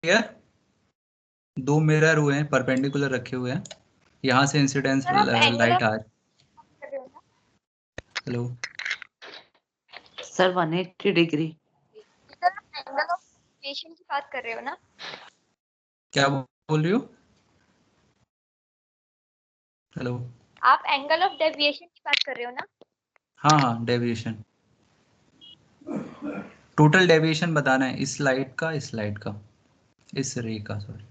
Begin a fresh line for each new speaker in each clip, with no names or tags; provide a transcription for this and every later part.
Clear? दो mirror हुए हैं, परपेंडिकुलर रखे हुए हैं, यहाँ से इंसिडेंस लाइट आ रही। Hello
sir 180 degree.
सर आप एंगल ऑफ डेविएशन की बात कर रहे हो ना?
क्या बोल रही हो? हेलो,
आप एंगल ऑफ डेविएशन की बात कर रहे हो ना?
हाँ हाँ, डेविएशन, टोटल डेविएशन बताना है इस लाइट का, इस लाइट का, इस रे का, सॉरी।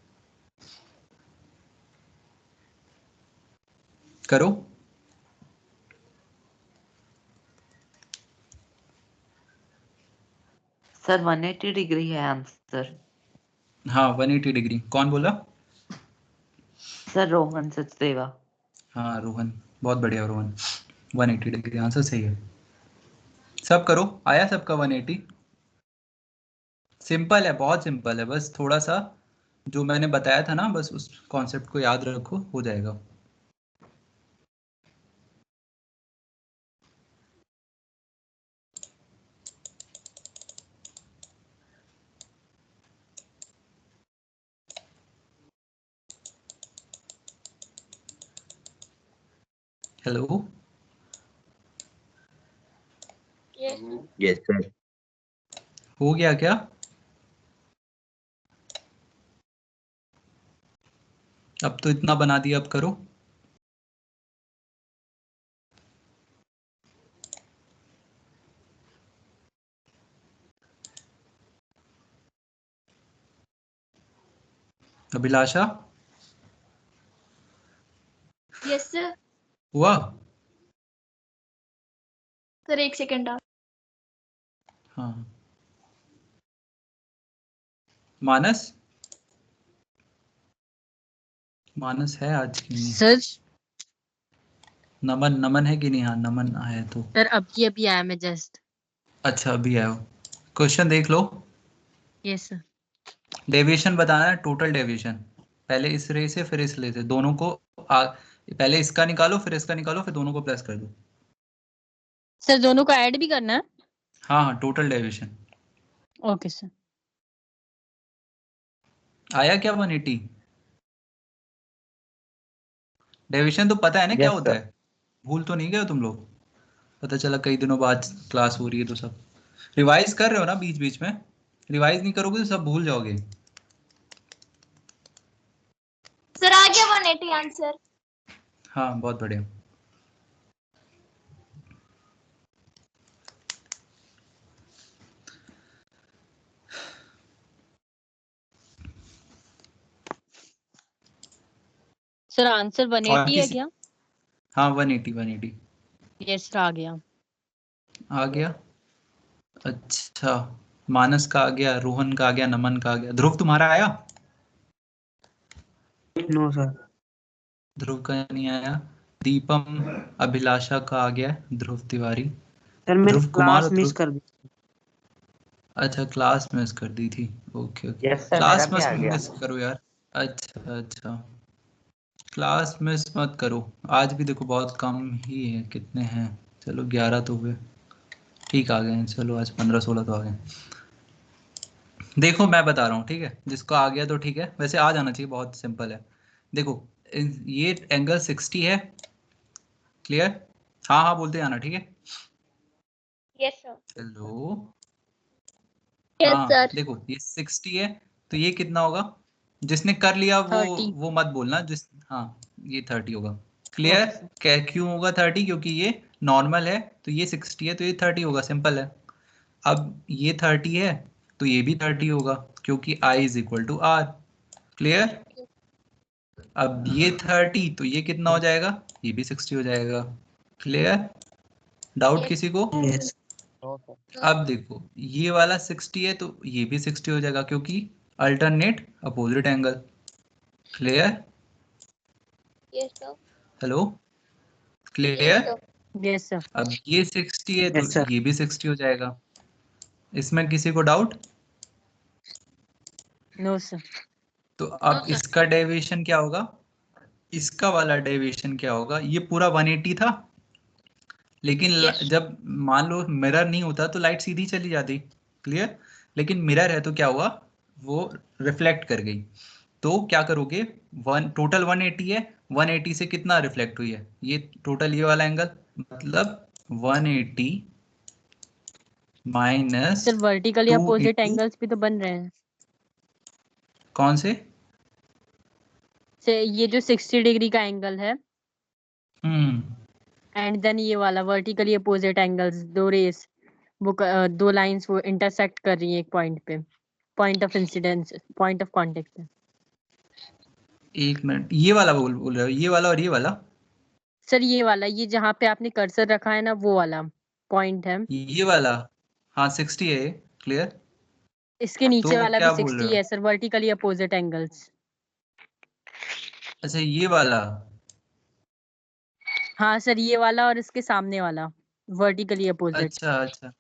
करो।
सर 180 डिग्री है आंसर।
हाँ 180 डिग्री। कौन बोला?
सर रोहन सचदेवा।
हाँ रोहन, बहुत बढ़िया रोहन, 180 डिग्री आंसर सही है। सब करो, आया सबका 180? सिंपल है, बहुत सिंपल है, बस थोड़ा सा जो मैंने बताया था ना, बस उस कॉन्सेप्ट को याद रखो, हो जाएगा। Hello,
yes sir.
हो गया क्या? अब तो इतना बना दिया, अब करो। अभिलाषा,
यस सर।
हुआ?
सर एक सेकंड आप।
हाँ, मानस, मानस है आज की नहीं?
सर
नमन, नमन है कि नहीं? हाँ नमन है तो।
सर अभी आया मैं जस्ट।
अच्छा अभी आया हो। क्वेश्चन देख लो।
Yes sir.
डेविएशन बताना है, टोटल डेविएशन, पहले इस रे से फिर इस रे से, दोनों को पहले इसका निकालो फिर इसका निकालो फिर दोनों को प्लस कर दो।
सर दोनों को ऐड भी करना है?
हाँ हाँ, टोटल डेविएशन।
Okay sir.
आया क्या 180? डेविएशन तो पता है ना क्या
यस
होता
सर।
है? भूल तो नहीं गए हो तुम लोग? पता चला कई दिनों बाद क्लास हो रही है तो सब रिवाइज कर रहे हो ना बीच बीच में? रिवाइज नहीं करोगे तो सब भूल जाओगे।
सर आ गया 180 आंसर।
हाँ बहुत बढ़िया।
सर आंसर
और
180 है
किसी?
क्या?
हाँ 180, 180
यस सर आ गया।
आ गया। अच्छा, मानस का आ गया, रोहन का आ गया, नमन का आ गया, ध्रुव तुम्हारा आया?
No sir.
ध्रुव का नहीं आया। दीपम, अभिलाषा का आ गया, ध्रुव तिवारी,
सर मैंने
ध्रुव कुमार
क्लास
और
मिस
ध्रुव।
कर दी।
अच्छा क्लास मिस कर दी थी, ओके ओके।
यस सर, मेरा
क्लास
भी
मत
आ गया।
मिस करो यार। अच्छा अच्छा, क्लास मिस मत करो। आज भी देखो बहुत कम ही है, कितने हैं, चलो 11 तो हुए, ठीक आ गए हैं, चलो आज 15-16 तो आ गए। देखो मैं बता रहा हूँ, ठीक है, जिसको आ गया तो ठीक है, वैसे आ जाना चाहिए, बहुत सिंपल है। देखो ये एंगल 60 है, क्लियर? हाँ हाँ बोलते जाना, ठीक है।
Yes sir.
हेलो,
यस
हाँ
सर।
देखो ये 60 है, तो ये कितना होगा? जिसने कर लिया
30।
वो मत बोलना, जिस, हाँ ये 30 होगा। क्लियर?
Okay sir.
क्यों होगा 30? क्योंकि ये नॉर्मल है, तो ये 60 है तो ये 30 होगा, सिंपल है। अब ये 30 है तो ये भी 30 होगा, क्योंकि I is equal to R. Clear? अब ये 30 तो ये कितना हो जाएगा? ये भी 60 हो जाएगा। क्लियर? डाउट किसी को?
यस।
अब देखो ये वाला 60 है तो ये भी 60 हो जाएगा, क्योंकि alternate opposite angle. Clear?
Yes sir.
Hello,
yes
clear?
Sir.
Yes sir.
अब ये 60 है तो
यस सर।
ये भी 60 हो जाएगा। इसमें किसी को डाउट?
No sir.
तो अब इसका डेविएशन क्या होगा? इसका वाला डेविएशन क्या होगा? ये पूरा 180 था, लेकिन
Yes.
जब मान लो मिरर नहीं होता तो लाइट सीधी चली जाती। क्लियर? लेकिन मिरर है तो क्या हुआ? वो रिफ्लेक्ट कर गई। तो क्या करोगे, टोटल 180 है, 180 से कितना रिफ्लेक्ट हुई है, ये टोटल ये वाला एंगल, मतलब 180 minus
sir vertically
2
opposite
into
angles भी तो बन रहे हैं।
कौन से?
से ये जो 60 डिग्री का एंगल है
हम्म,
एंड देन ये वाला वर्टिकली अपोजिट एंगल्स, दो रेस वो दो लाइंस वो इंटरसेक्ट कर रही हैं एक पॉइंट पे, point of incidence, point of contact पे।
एक मिनट, ये वाला बोल रहे हो, ये वाला और ये वाला?
सर ये वाला, ये जहाँ पे आपने कर्सर रखा है ना, वो वाला पॉइंट है।
ये वाला, हाँ 60 है, क्लियर।
इसके नीचे
तो
वाला भी
क्या बोल रहे
60
हो?
है सर, वर्टिकली अपोजिट एंगल्स।
अच्छा ये वाला,
हाँ सर, ये वाला और इसके सामने वाला वर्टिकली अपोजिट।
अच्छा अच्छा,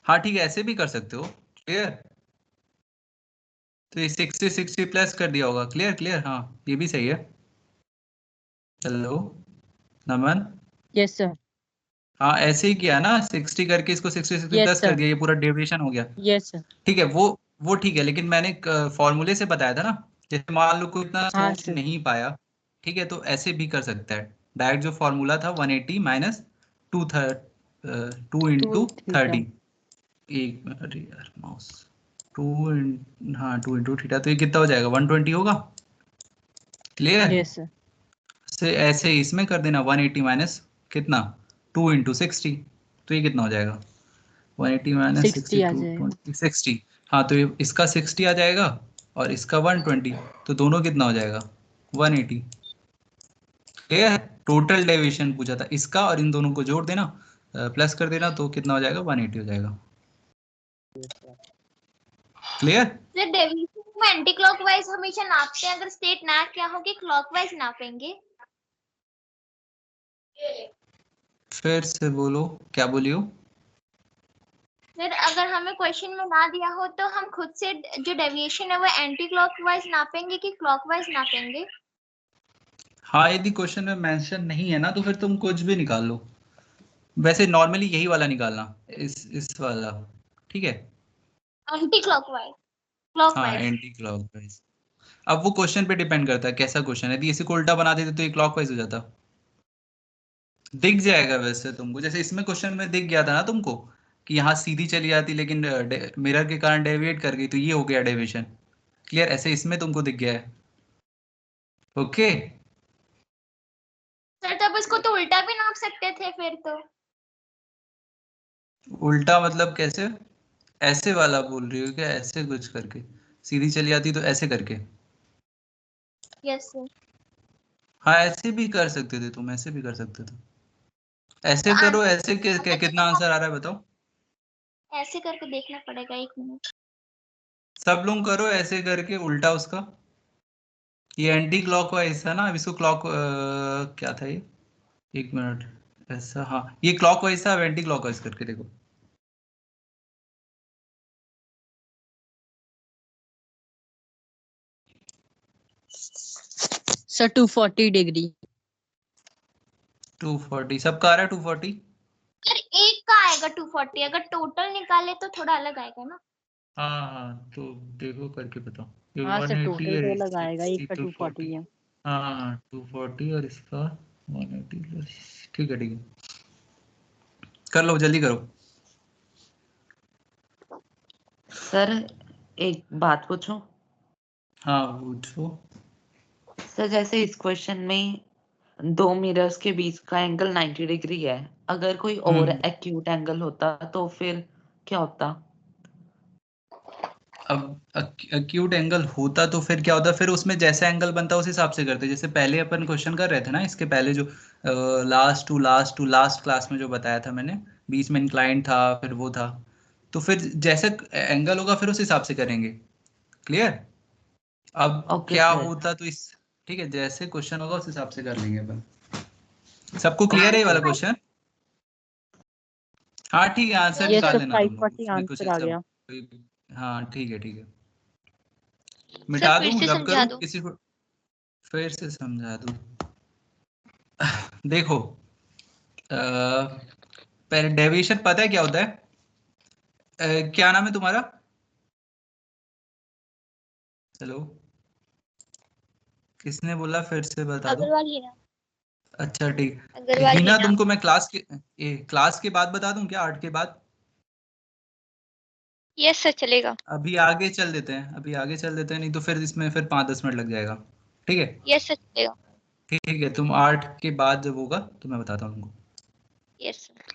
हाँ ठीक है, ऐसे भी कर सकते हो, क्लियर। तो ये 60 प्लस कर दिया होगा, क्लियर क्लियर, हाँ ये भी सही है। हेलो नमन,
यस सर।
हाँ ऐसे ही किया ना, 60 करके इसको 60
यस
प्लस कर
सर।
दिया, ये पूरा डेविएशन हो गया।
Yes sir.
ठीक है, वो ठीक है, लेकिन मैंने फॉर्मूले से बताया था ना, जैसे मान लो कोई इतना
हाँ
सोच
सर।
नहीं पाया, ठीक है, तो ऐसे भी कर सकता है। डायरेक्ट जो फॉर्मूला था 180 minus two 2
two
into
theta.
30, एक मिनट यार माउस, हाँ 2 इंटू थीटा, तो ये कितना हो जाएगा, 120 होगा, क्लियर।
Yes sir.
से ऐसे इसमें कर देना 180 माइनस कितना, 2 इंटू 60, तो ये कितना हो जाएगा, 180 माइनस
60
60
आ
टू
जाएगा।
20 60। हाँ तो ये इसका 60 आ जाएगा और इसका 120, तो दोनों कितना हो जाएगा, 180, क्लियर। टोटल डेविएशन पूछा था इसका, और इन दोनों को जोड़ देना, प्लस कर देना, तो कितना हो जाएगा, 180 हो जाएगा, क्लियर।
सर डेविएशन में एंटी क्लॉकवाइज हमेशा नापते हैं, अगर स्टेट ना क्या होगी क्लॉकवाइज नापेंगे।
फिर से बोलो, क्या बोलियो?
सर अगर हमें क्वेश्चन में ना दिया हो तो हम खुद से जो डेविएशन है वो एंटी क्लॉकवाइज नापेंगे कि क्लॉकवाइज नापेंगे।
हाँ यदि क्वेश्चन में मेंशन नहीं है ना, तो फिर तुम कुछ भी निकाल लो, वैसे नॉर्मली यही वाला निकालना, इस वाला, ठीक है।
एंटी क्लॉकवाइज
हाँ
क्लॉकवाइज।
Anti clockwise. अब वो क्वेश्चन पे डिपेंड करता है कैसा क्वेश्चन है, यदि इसी को उल्टा बना देते तो ये क्लॉकवाइज हो जाता, दिख जाएगा वैसे तुमको, जैसे इसमें क्वेश्चन में दिख गया था ना तुमको कि यहाँ सीधी चली जाती, लेकिन मिरर के कारण डेविएट कर गई, तो ये हो गया डेविएशन, क्लियर। ऐसे इसमें तुमको दिख गया है, ओके।
सर तब उसको तो उल्टा भी नाप सकते थे फिर तो।
उल्टा मतलब कैसे, ऐसे वाला बोल रही हो क्या, ऐसे कुछ करके सीधी चली जाती तो ऐसे करके?
Yes sir.
हाँ ऐसे भी कर सकते थे तुम, ऐसे भी कर सकते थे,
तो
ऐसे करो,
आंसर
ऐसे कितना आंसर आ रहा है बताओ,
ऐसे करके देखना पड़ेगा, एक मिनट।
सब लोग करो ऐसे करके उल्टा उसका, ये एंटी क्लॉकवाइज था ना, अब इसको क्या था ये, एक मिनट, ऐसा, हाँ ये क्लॉकवाइज था, अब एंटी क्लॉकवाइज करके देखो।
Sir 240 degree.
240 सबका आ रहा है, 240।
सर एक का आएगा 240, अगर टोटल निकाले तो थोड़ा अलग आएगा ना।
हाँ हाँ तो देखो करके बताओ, ये
हाँ सर,
180
टोटल
है,
तो अलग आएगा, एक का 240
240,
है।
हाँ 240 और इसका 180 प्लस, ठीक है ठीक है, कर लो जल्दी करो।
सर एक बात पूछूं?
हाँ पूछो।
सर जैसे इस क्वेश्चन में दो मिरर्स के बीच का एंगल 90 डिग्री है, अगर कोई और एक्यूट एंगल होता तो फिर क्या होता?
अब एक्यूट एंगल होता तो फिर क्या होता, फिर उसमें जैसा एंगल बनता उस हिसाब से करते, जैसे पहले अपन क्वेश्चन कर रहे थे ना, इसके पहले जो लास्ट क्लास में जो बताया था मैंने, बीच में इंक्लाइन था, फिर वो था, तो फिर जैसे एंगल होगा फिर उस हिसाब से करेंगे, क्लियर। अब
ओके
क्या
सर।
होता तो इस, ठीक है, जैसे क्वेश्चन होगा उस हिसाब से कर लेंगे अपन। सबको क्लियर है ये
ओके
वाला
सर।
क्वेश्चन? हाँ ठीक है, आंसर
यस
निकाल
सर,
लेना तुम लोग,
540
उसमें कुछ
आंसर आ
ऐसा,
गया।
हाँ ठीक है ठीक है,
सर
मिटा
फिर
दूं
से
रब
समझा
करूं
दो।
किसी को, फिर से समझा दूं। देखो पहले डेविएशन पता है क्या होता है, क्या नाम है तुम्हारा? हेलो, किसने बोला? फिर से बता दो।
अग्रवाल ही ना,
अच्छा ठीक।
अग्रवाल
हिना,
ही ना।
तुमको मैं क्लास के बाद बता दूं क्या? 8 के बाद?
यस सर चलेगा।
अभी आगे चल देते हैं, नहीं तो फिर इसमें फिर 5-10 मिनट लग जाएगा। ठीक है,
यस सर चलेगा।
ठीक है। तुम 8 के बाद जब होगा तो मैं बताता हूँ तुमको।
Yes sir.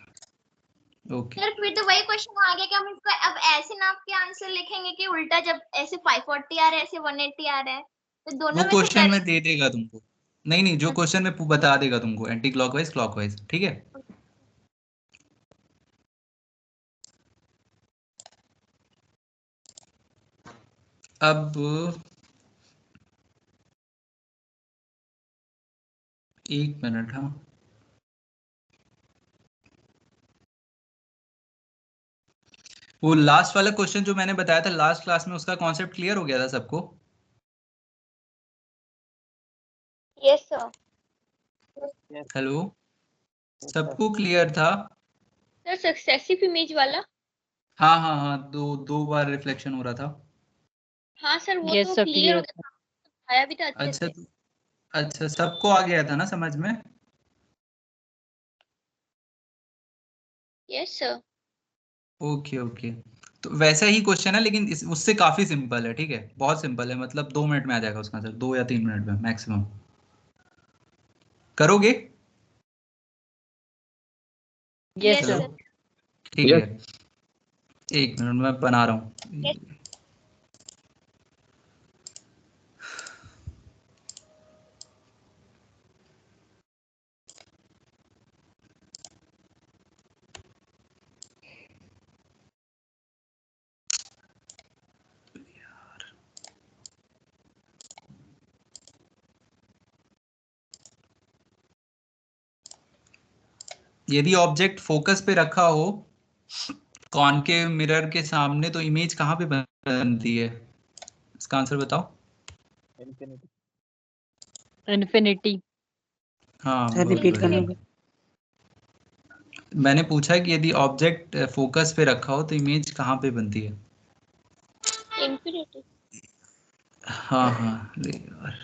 ओके।
सर फिर तो वही क्वेश्चन आ गया कि हम इसको अब ऐसे नाप के आंसर लिखेंगे कि उल्टा, जब ऐसे 540 आ रहा है ऐसे 180 आ रहा है, तो
वो
दोनों में से
क्वेश्चन में
करेक्ट।
दे देगा तुमको। नहीं, जो क्वेश्चन में बता देगा तुमको, एंटी क्लॉकवाइज क्लॉकवाइज। ठीक है। अब 1 मिनट। हाँ, वो लास्ट वाला क्वेश्चन जो मैंने बताया था लास्ट क्लास में, उसका कॉन्सेप्ट क्लियर हो गया था सबको?
Yes sir.
हेलो, सबको क्लियर था?
सर सक्सेसिव इमेज वाला।
हाँ हाँ हाँ, दो बार रिफ्लेक्शन हो रहा था।
हाँ सर वो
यस
तो
सर,
क्लियर हो
क्लियर।
गया था, आया भी था अच्छे
अच्छा
से।
अच्छा, सबको आ गया था ना समझ में?
Yes sir.
Okay okay. तो वैसा ही क्वेश्चन है, लेकिन उससे काफी सिंपल है। ठीक है, बहुत सिंपल है, मतलब 2 मिनट में आ जाएगा उसका आंसर, 2 या 3 मिनट में मैक्सिमम। करोगे?
Yes
yes
hello,
sir.
Sir.
ठीक है। 1 मिनट में बना रहा हूँ।
यस।
यदि ऑब्जेक्ट फोकस पे रखा हो कॉनकेव मिरर के सामने, तो इमेज कहाँ पे बनती है? इसका आंसर बताओ।
इन्फिनिटी।
हाँ,
सर
बहुत
रिपीट करना
बढ़िया। मैंने पूछा कि यदि ऑब्जेक्ट फोकस पे रखा हो तो इमेज कहाँ पे बनती है?
इंफिनिटी।
हाँ हाँ, अरे यार।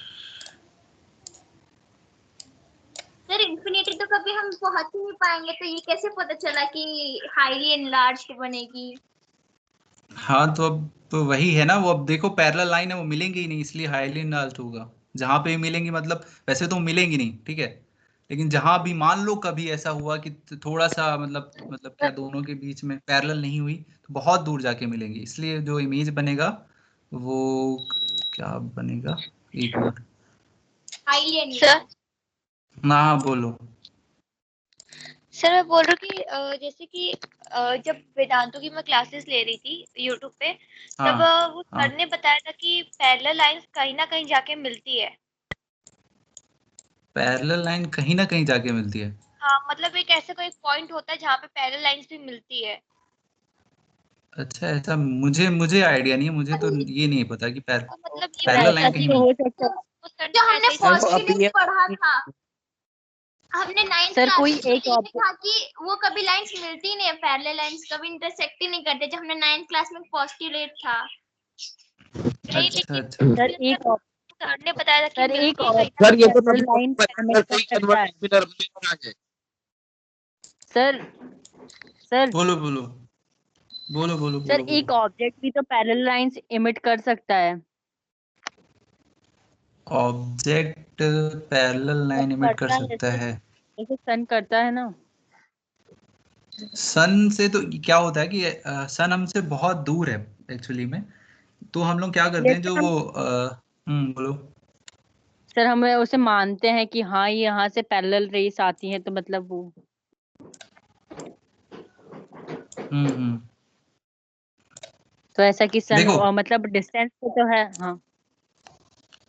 सर इंफिनिटी तो कभी हम पहुंच ही नहीं पाएंगे, तो ये कैसे पता चला कि हाईली एनलार्ज्ड बनेगी?
हाँ, तो अब तो वही है ना, वो अब देखो पैरेलल लाइन है, वो मिलेंगी ही नहीं, इसलिए हाईली इनडाल्ट होगा। जहां पे भी मिलेंगी, मतलब वैसे तो मिलेंगी नहीं, ठीक है, लेकिन जहां भी मान लो कभी ऐसा हुआ कि थोड़ा सा मतलब क्या दोनों के बीच में पैरेलल नहीं हुई, तो बहुत दूर जाके मिलेंगी, इसलिए जो इमेज बनेगा वो क्या बनेगा? 1 मिनट।
Highly enlarged.
ना, बोलो।
सर मैं बोल रही हूँ कि जैसे कि जब वेदांतों की मैं क्लासेस ले रही थी यूट्यूब पे, तब
हाँ
वो
हाँ,
सर ने बताया था कि पैरेलल लाइंस कहीं ना कहीं जाके मिलती है।
पैरेलल लाइन कहीं ना कहीं जाके मिलती है।
हाँ मतलब एक ऐसा कोई पॉइंट होता है जहाँ पे पैरेलल लाइंस भी मिलती है।
अच्छा, ऐसा मुझे आइडिया नहीं है, मुझे तो ये नहीं पता कि
तो मतलब ये
सर
पैरेलल
ऐसा
लाइन
भी
कहीं
तो
मिलती
हो सकता है।
तो सर जो हमने
सर वो
पॉस्टुलेट
अपीयर
पढ़ा था, हमने 9th
सर
क्लास
कोई
में तो
एक
ये
ऑब्जेक्ट,
था कि वो कभी लाइंस मिलती ही नहीं है, पैरेलल लाइंस कभी इंटरसेक्ट ही नहीं करते, जब हमने 9th क्लास में पॉस्टुलेट था नहीं,
अच्छा
लेकिन
अच्छा।
सर
फिर
एक
सर ने बताया था कि
सर एक
मिलती है कहीं
सर ये तो
पैरेलल
तभी
लाइन
पॉसिबल है
एमिट
अगर
कर
कोई
सकता है।
कन्वर्टर मिरर आ जाए।
सर सर
बोलो बोलो बोलो बोलो
सर
बोलो बोलो।
एक ऑब्जेक्ट भी तो पैरेलल लाइंस इमिट कर सकता है।
ऑब्जेक्ट पैरेलल
सन
लाइन इमिट कर
करता है
सकता
जैसे
है?
जैसे सन करता है ना।
सन से तो क्या होता है कि सन हमसे बहुत दूर है एक्चुअली में, तो हम लोग क्या करते हैं, जो
लेकिन हम
वो बोलो।
सर हमें उसे मानते हैं कि हाँ ये यहाँ से पैरेलल रेस आती हैं, तो मतलब वो
हम्म।
तो ऐसा कि सन
देखो,
मतलब डिस्टेंस पे तो है। हाँ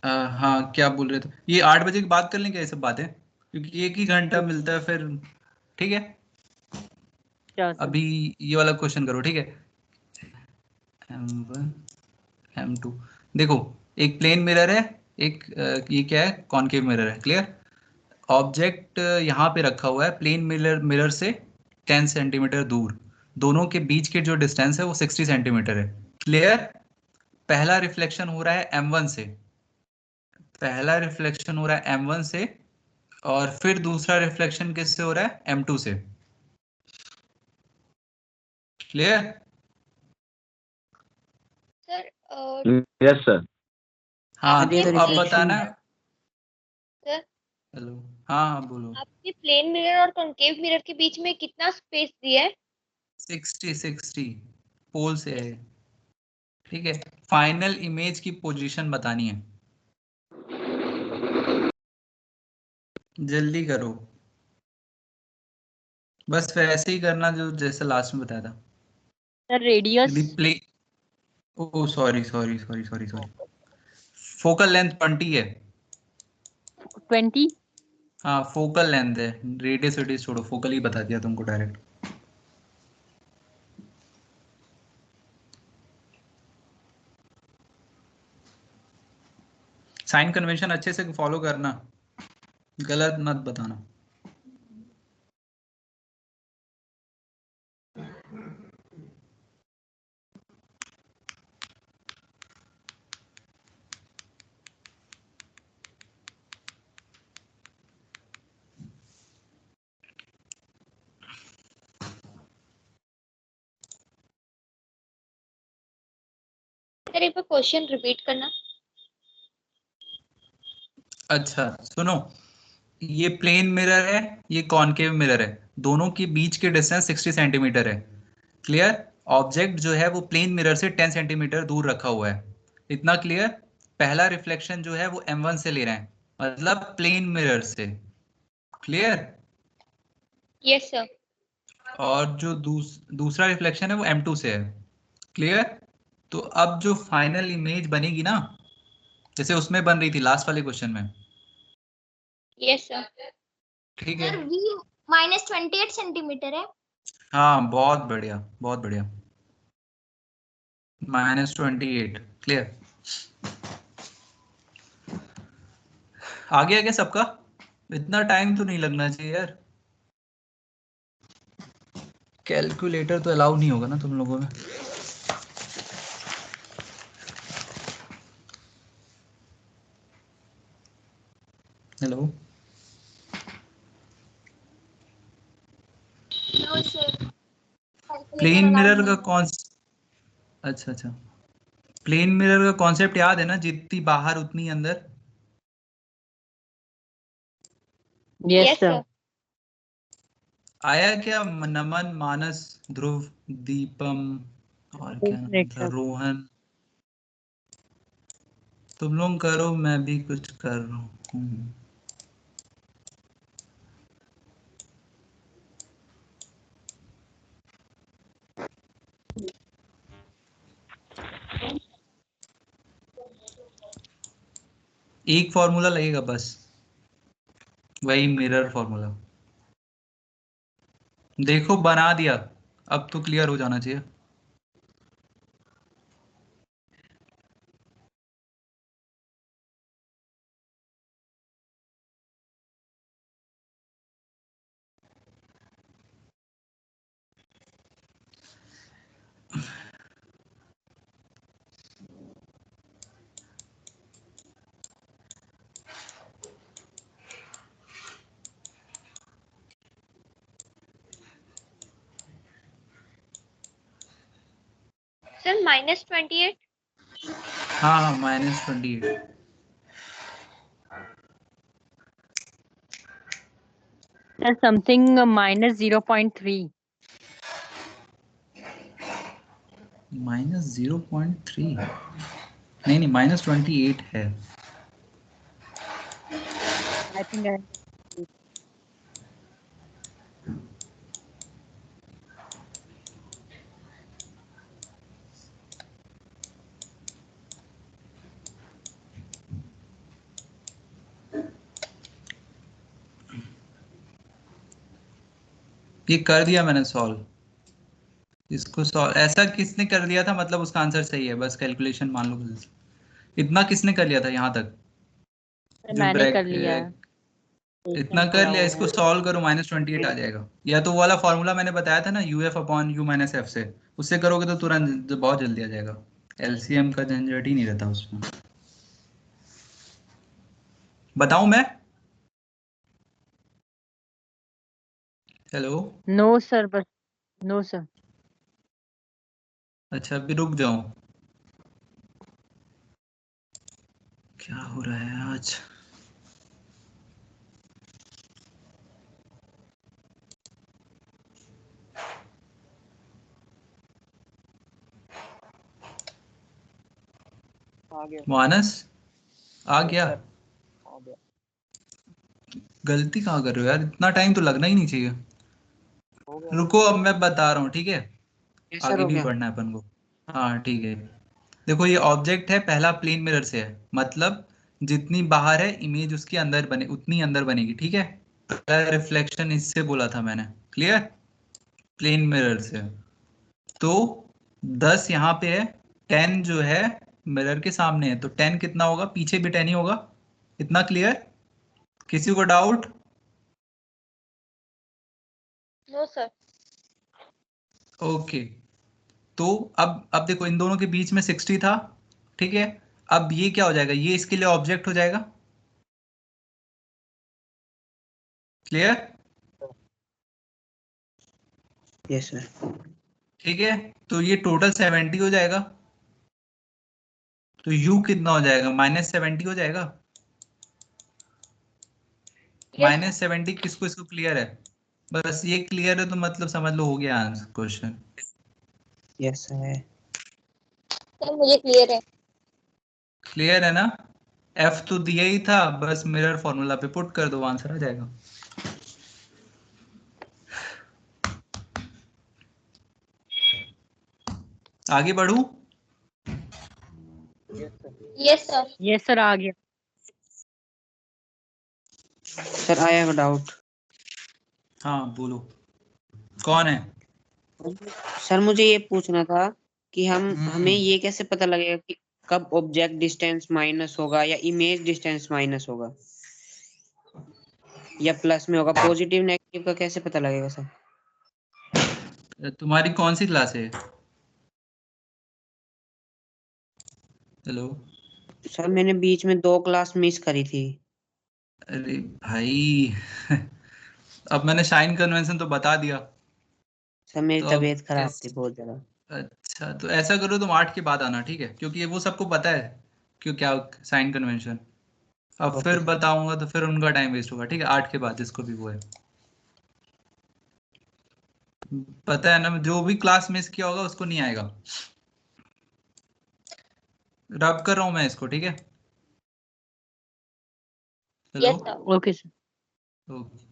हाँ, क्या बोल रहे थे? ये 8 बजे की बात कर लेंगे ये सब बातें, क्योंकि 1 ही घंटा मिलता है फिर। ठीक है,
क्या सर।
अभी ये वाला क्वेश्चन करो, ठीक है। M1 M2, देखो, एक प्लेन मिरर है, एक ये क्या है, कॉनकेव मिरर है, क्लियर। ऑब्जेक्ट यहाँ पे रखा हुआ है प्लेन मिरर से 10 सेंटीमीटर दूर, दोनों के बीच के जो डिस्टेंस है वो 60 सेंटीमीटर है, क्लियर। पहला रिफ्लेक्शन हो रहा है M1 से, पहला रिफ्लेक्शन हो रहा है M1 से, और फिर दूसरा रिफ्लेक्शन किससे हो रहा है? M2 से। क्लियर?
Sir
yes sir.
हाँ
आपने
तो अब
reflection-
बताना।
सर
हेलो, हाँ हाँ बोलो।
आपने प्लेन मिरर और कॉन्केव मिरर के बीच में कितना स्पेस दिया है?
60 पोल से है। ठीक है, फाइनल इमेज की पोजीशन बतानी है, जल्दी करो। बस वैसे ही करना जो जैसे लास्ट में बताया था।
सर रेडियस
रिप्ले oh sorry sorry sorry sorry sorry, focal length 20 है।
20।
हाँ फोकल लेंथ है, रेडियस रेडियस छोड़ो, फोकल ही बता दिया तुमको डायरेक्ट। साइन कन्वेंशन अच्छे से फॉलो करना, गलत मत बताना।
सर एक बार क्वेश्चन रिपीट करना।
अच्छा सुनो, ये प्लेन मिरर है, ये कॉनकेव मिरर है, दोनों के बीच के डिस्टेंस 60 सेंटीमीटर है। क्लियर? ऑब्जेक्ट जो है वो प्लेन मिरर से 10 सेंटीमीटर दूर रखा हुआ है, इतना क्लियर? पहला रिफ्लेक्शन जो है वो M1 से ले रहे हैं, मतलब प्लेन मिरर से। क्लियर?
Yes sir.
और जो दूसरा रिफ्लेक्शन है वो M2 से है। क्लियर? तो अब जो फाइनल इमेज बनेगी ना, जैसे उसमें बन रही थी लास्ट वाले क्वेश्चन में,
यस सर।
ठीक है?
सर V -28 सेंटीमीटर है।
हाँ बहुत बढ़िया, बहुत बढ़िया, -28। क्लियर? आ गया क्या सबका? इतना टाइम तो नहीं लगना चाहिए यार। कैलकुलेटर तो अलाउ नहीं होगा ना तुम लोगों में? Hello,
no sir,
plane mirror का कौन, अच्छा अच्छा, प्लेन मिरर का कॉन्सेप्ट याद है ना, जितनी बाहर उतनी अंदर।
Yes sir.
आया क्या? नमन, मानस, ध्रुव, दीपम, और क्या नाम
Right,
था,
sir.
रोहन। तुम लोग करो, मैं भी कुछ कर रहा हूँ। एक फॉर्मूला लगेगा बस, वही मिरर फॉर्मूला। देखो बना दिया, अब तो क्लियर हो जाना चाहिए।
सर -28।
हाँ हाँ -28।
Sir, something -0.3.
-0.3? नहीं नहीं, -28 है।
I think I.
ये कर दिया मैंने सॉल्व, इसको सॉल्व ऐसा किसने कर दिया था, मतलब उसका आंसर सही है, बस कैलकुलेशन मान लो बस। इतना किसने कर लिया था यहाँ तक?
Sir,
जो
मैंने कर लिया।
इतना
Question
कर
थोड़ा
लिया,
हो
इसको
गया।
सॉल्व करो, -28 आ जाएगा। या तो वो वाला फॉर्मूला मैंने बताया था ना, UF/U - F से, उससे करोगे तो तुरंत बहुत जल्दी आ जाएगा। एलसीएम का झंझट ही नहीं रहता उसमें। बताऊं मैं? हेलो।
नो सर, बस नो सर।
अच्छा अभी रुक जाऊं, क्या हो रहा है आज? मानस आ गया? गलती कहाँ कर रहे हो यार, इतना टाइम तो लगना ही नहीं चाहिए। रुको अब मैं बता रहा हूँ, ठीक है?
यस सर,
आगे
हो
भी
गया।
पढ़ना है अपन को। हाँ ठीक है। देखो ये ऑब्जेक्ट है, पहला प्लेन मिरर से है, मतलब जितनी बाहर है इमेज उसकी अंदर बने उतनी अंदर बनेगी, ठीक है? पहला रिफ्लेक्शन इससे बोला था मैंने, क्लियर? प्लेन मिरर से। तो 10 यहाँ पे है, 10 जो है मिरर के सामने है, तो 10 कितना होगा? पीछे भी 10 ही होगा। इतना क्लियर? किसी को डाउट?
No sir.
ओके। तो अब देखो इन दोनों के बीच में 60 था, ठीक है? अब ये क्या हो जाएगा, ये इसके लिए ऑब्जेक्ट हो जाएगा। क्लियर?
Yes sir.
ठीक है, तो ये टोटल 70 हो जाएगा। तो u कितना हो जाएगा? -70 हो जाएगा। -70 किसको, इसको क्लियर है? बस ये क्लियर है तो मतलब समझ लो हो गया answer question.
Yes sir.
Sir मुझे क्लियर है।
क्लियर है ना? f तो दिया ही था, बस मिरर फॉर्मूला पे पुट कर दो, आंसर आ जाएगा। आगे बढ़ू?
Yes sir.
यस सर, आ गया।
Sir I have a doubt.
हाँ बोलो, कौन है?
सर मुझे ये पूछना था कि हमें
हम्म,
ये कैसे पता लगेगा कि कब ऑब्जेक्ट डिस्टेंस माइनस होगा या इमेज डिस्टेंस माइनस होगा या प्लस में होगा? पॉजिटिव नेगेटिव का कैसे पता लगेगा सर?
तुम्हारी कौन सी क्लास है? हेलो।
सर मैंने बीच में 2 क्लास मिस करी थी।
अरे भाई अब मैंने साइन कन्वेंशन तो बता दिया,
सर मेरी
तो अब
तबीयत खराब थी
कैसे?
बहुत ज्यादा।
अच्छा तो ऐसा करो, तुम 8 के बाद आना, ठीक है? क्योंकि ये वो सबको पता है क्यों, क्या साइन कन्वेंशन। अब
ओके
फिर
सर।
बताऊंगा तो फिर उनका टाइम वेस्ट होगा, ठीक है? 8 के बाद जिसको भी वो है, पता है ना? जो भी क्लास मिस किया होगा उसको नहीं आएगा। रब कर रहा हूं मैं इसको, ठीक है? Hello.
Yes sir.
Okay sir.
Okay.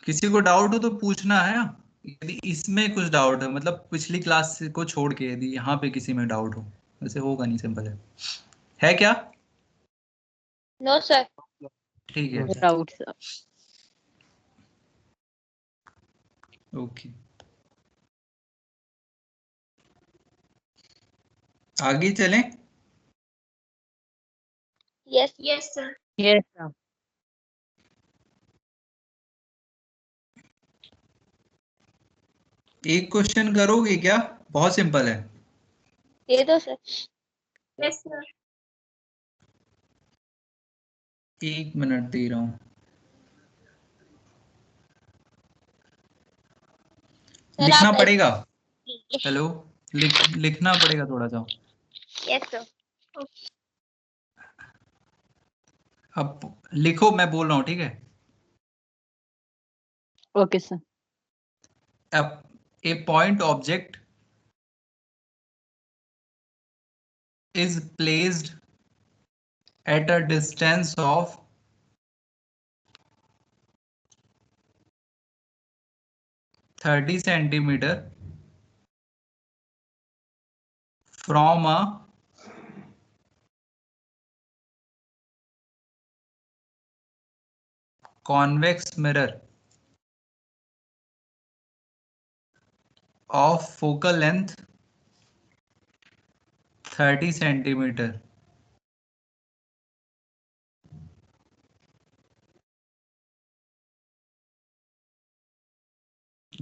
किसी को डाउट हो तो पूछना है, यदि इसमें कुछ डाउट है, मतलब पिछली क्लास को छोड़ के यदि यहाँ पे किसी में डाउट हो, वैसे होगा नहीं, सिंपल है क्या?
No sir.
ठीक है।
No sir.
Doubt sir.
Okay, आगे चलें।
Yes yes sir.
Yes sir.
एक क्वेश्चन करोगे क्या? बहुत सिंपल है।
दे दो सर। Yes sir.
1 मिनट दे रहा हूँ।
सर
लिखना
आप
पड़ेगा। हेलो। लिखना पड़ेगा थोड़ा सा।
Yes sir.
अब लिखो, मैं बोल रहा हूँ, ठीक है?
Okay sir.
अब a point object is placed at a distance of 30 centimeter from a convex mirror of focal length 30 centimeter.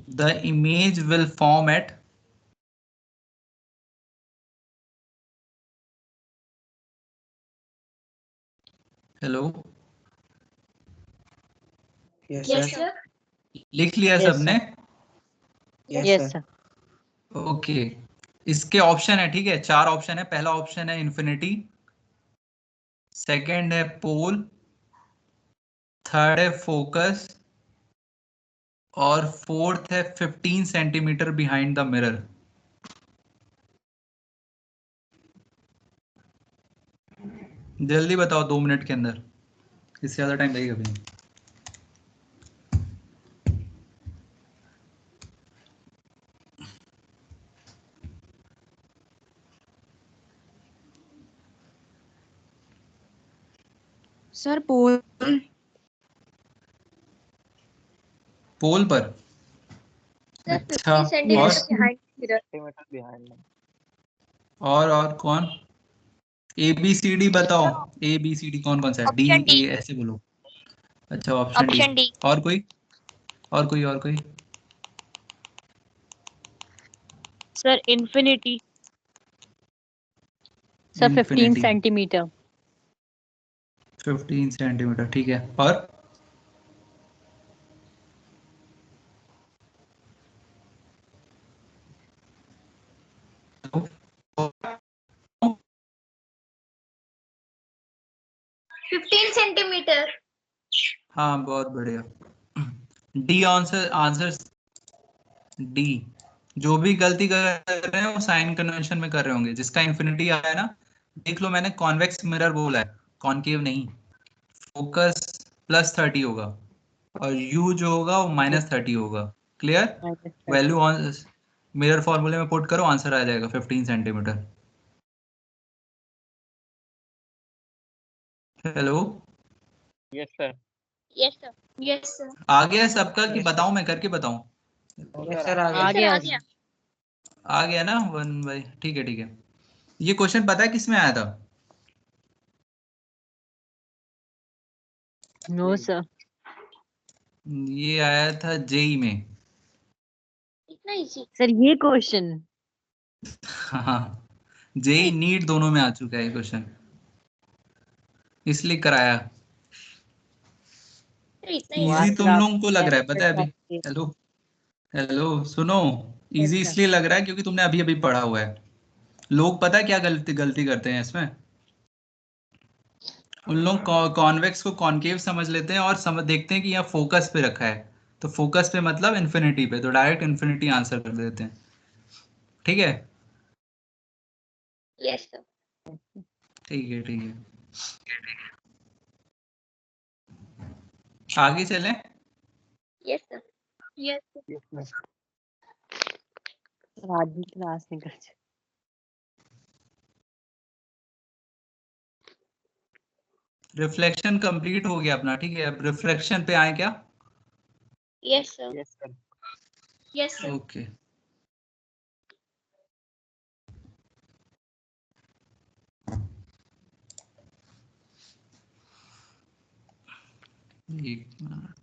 The image will form at hello,
yes
yes
sir.
Sir.
लिख लिया
Yes,
सबने?
Yes
yes
sir.
sir.
Okay, इसके option है, ठीक है, 4 option है। पहला option है इन्फिनिटी, सेकंड है पोल, थर्ड है फोकस, और फोर्थ है 15 सेंटीमीटर बिहाइंड द मिरर। जल्दी बताओ 2 मिनट के अंदर, इससे ज्यादा टाइम लगेगा भी नहीं।
सर पोल।
पोल पर?
सर
अच्छा,
50 सेंटीमीटर
Yes.
Behind mirror.
और कौन? ए बी सी डी बताओ, ए बी सी डी कौन कौन सा है? D
option D.
ए ऐसे बोलो। अच्छा, ऑप्शन
ऑप्शन
डी।
डी।
और कोई? और कोई? और कोई?
Sir, infinity. Sir, 15
Infinity,
centimeter.
15 centimetre, ठीक है। और? तो
15 सेंटीमीटर।
हाँ, बहुत बढ़िया। D answer, answer D. जो भी गलती कर रहे हैं वो साइन कन्वेंशन में कर रहे होंगे। जिसका इन्फिनिटी आया है ना, देख लो, मैंने कॉन्वेक्स मिरर बोला है, कॉनकेव नहीं। फोकस +30 होगा और यू जो होगा वो -30 होगा। क्लियर? वैल्यू ऑन मिरर फॉर्मूले में पुट करो, आंसर आ जाएगा 15 centimetre. Hello,
yes sir. Yes sir.
आ गया सबका कि बताऊं, मैं करके बताऊं?
यस सर आ गया।
आ गया.
आ गया ना 1 बाई, ठीक है ठीक है। ये क्वेश्चन पता है किसमें आया था?
No sir.
ये आया था जेई में।
इतना इजी।
Sir, ये question.
हाँ, जेई नीट दोनों में आ चुका है ये क्वेश्चन, इसलिए कराया।
इतना
इजी तुम लोगों को लग रहा है, पता है अभी।
इजी.
हेलो, हेलो सुनो, इजी इसलिए लग रहा है क्योंकि तुमने अभी अभी पढ़ा हुआ है। लोग पता है क्या गलती गलती करते हैं इसमें? उन लोग कॉन्वेक्स को कॉनकेव समझ लेते हैं और समझ देखते हैं कि यहाँ फोकस पे रखा है, तो फोकस पे मतलब इन्फिनिटी पे, तो डायरेक्ट इन्फिनिटी आंसर कर देते हैं। ठीक है,
यस सर।
ठीक है ठीक है, आगे चलें।
Yes sir. Yes sir.
आधी क्लास निकल जाए.
रिफ्लेक्शन कंप्लीट हो गया अपना, ठीक है। अब रिफ्लेक्शन पे आए क्या?
Yes sir. Yes sir.
Okay, एक मिनट।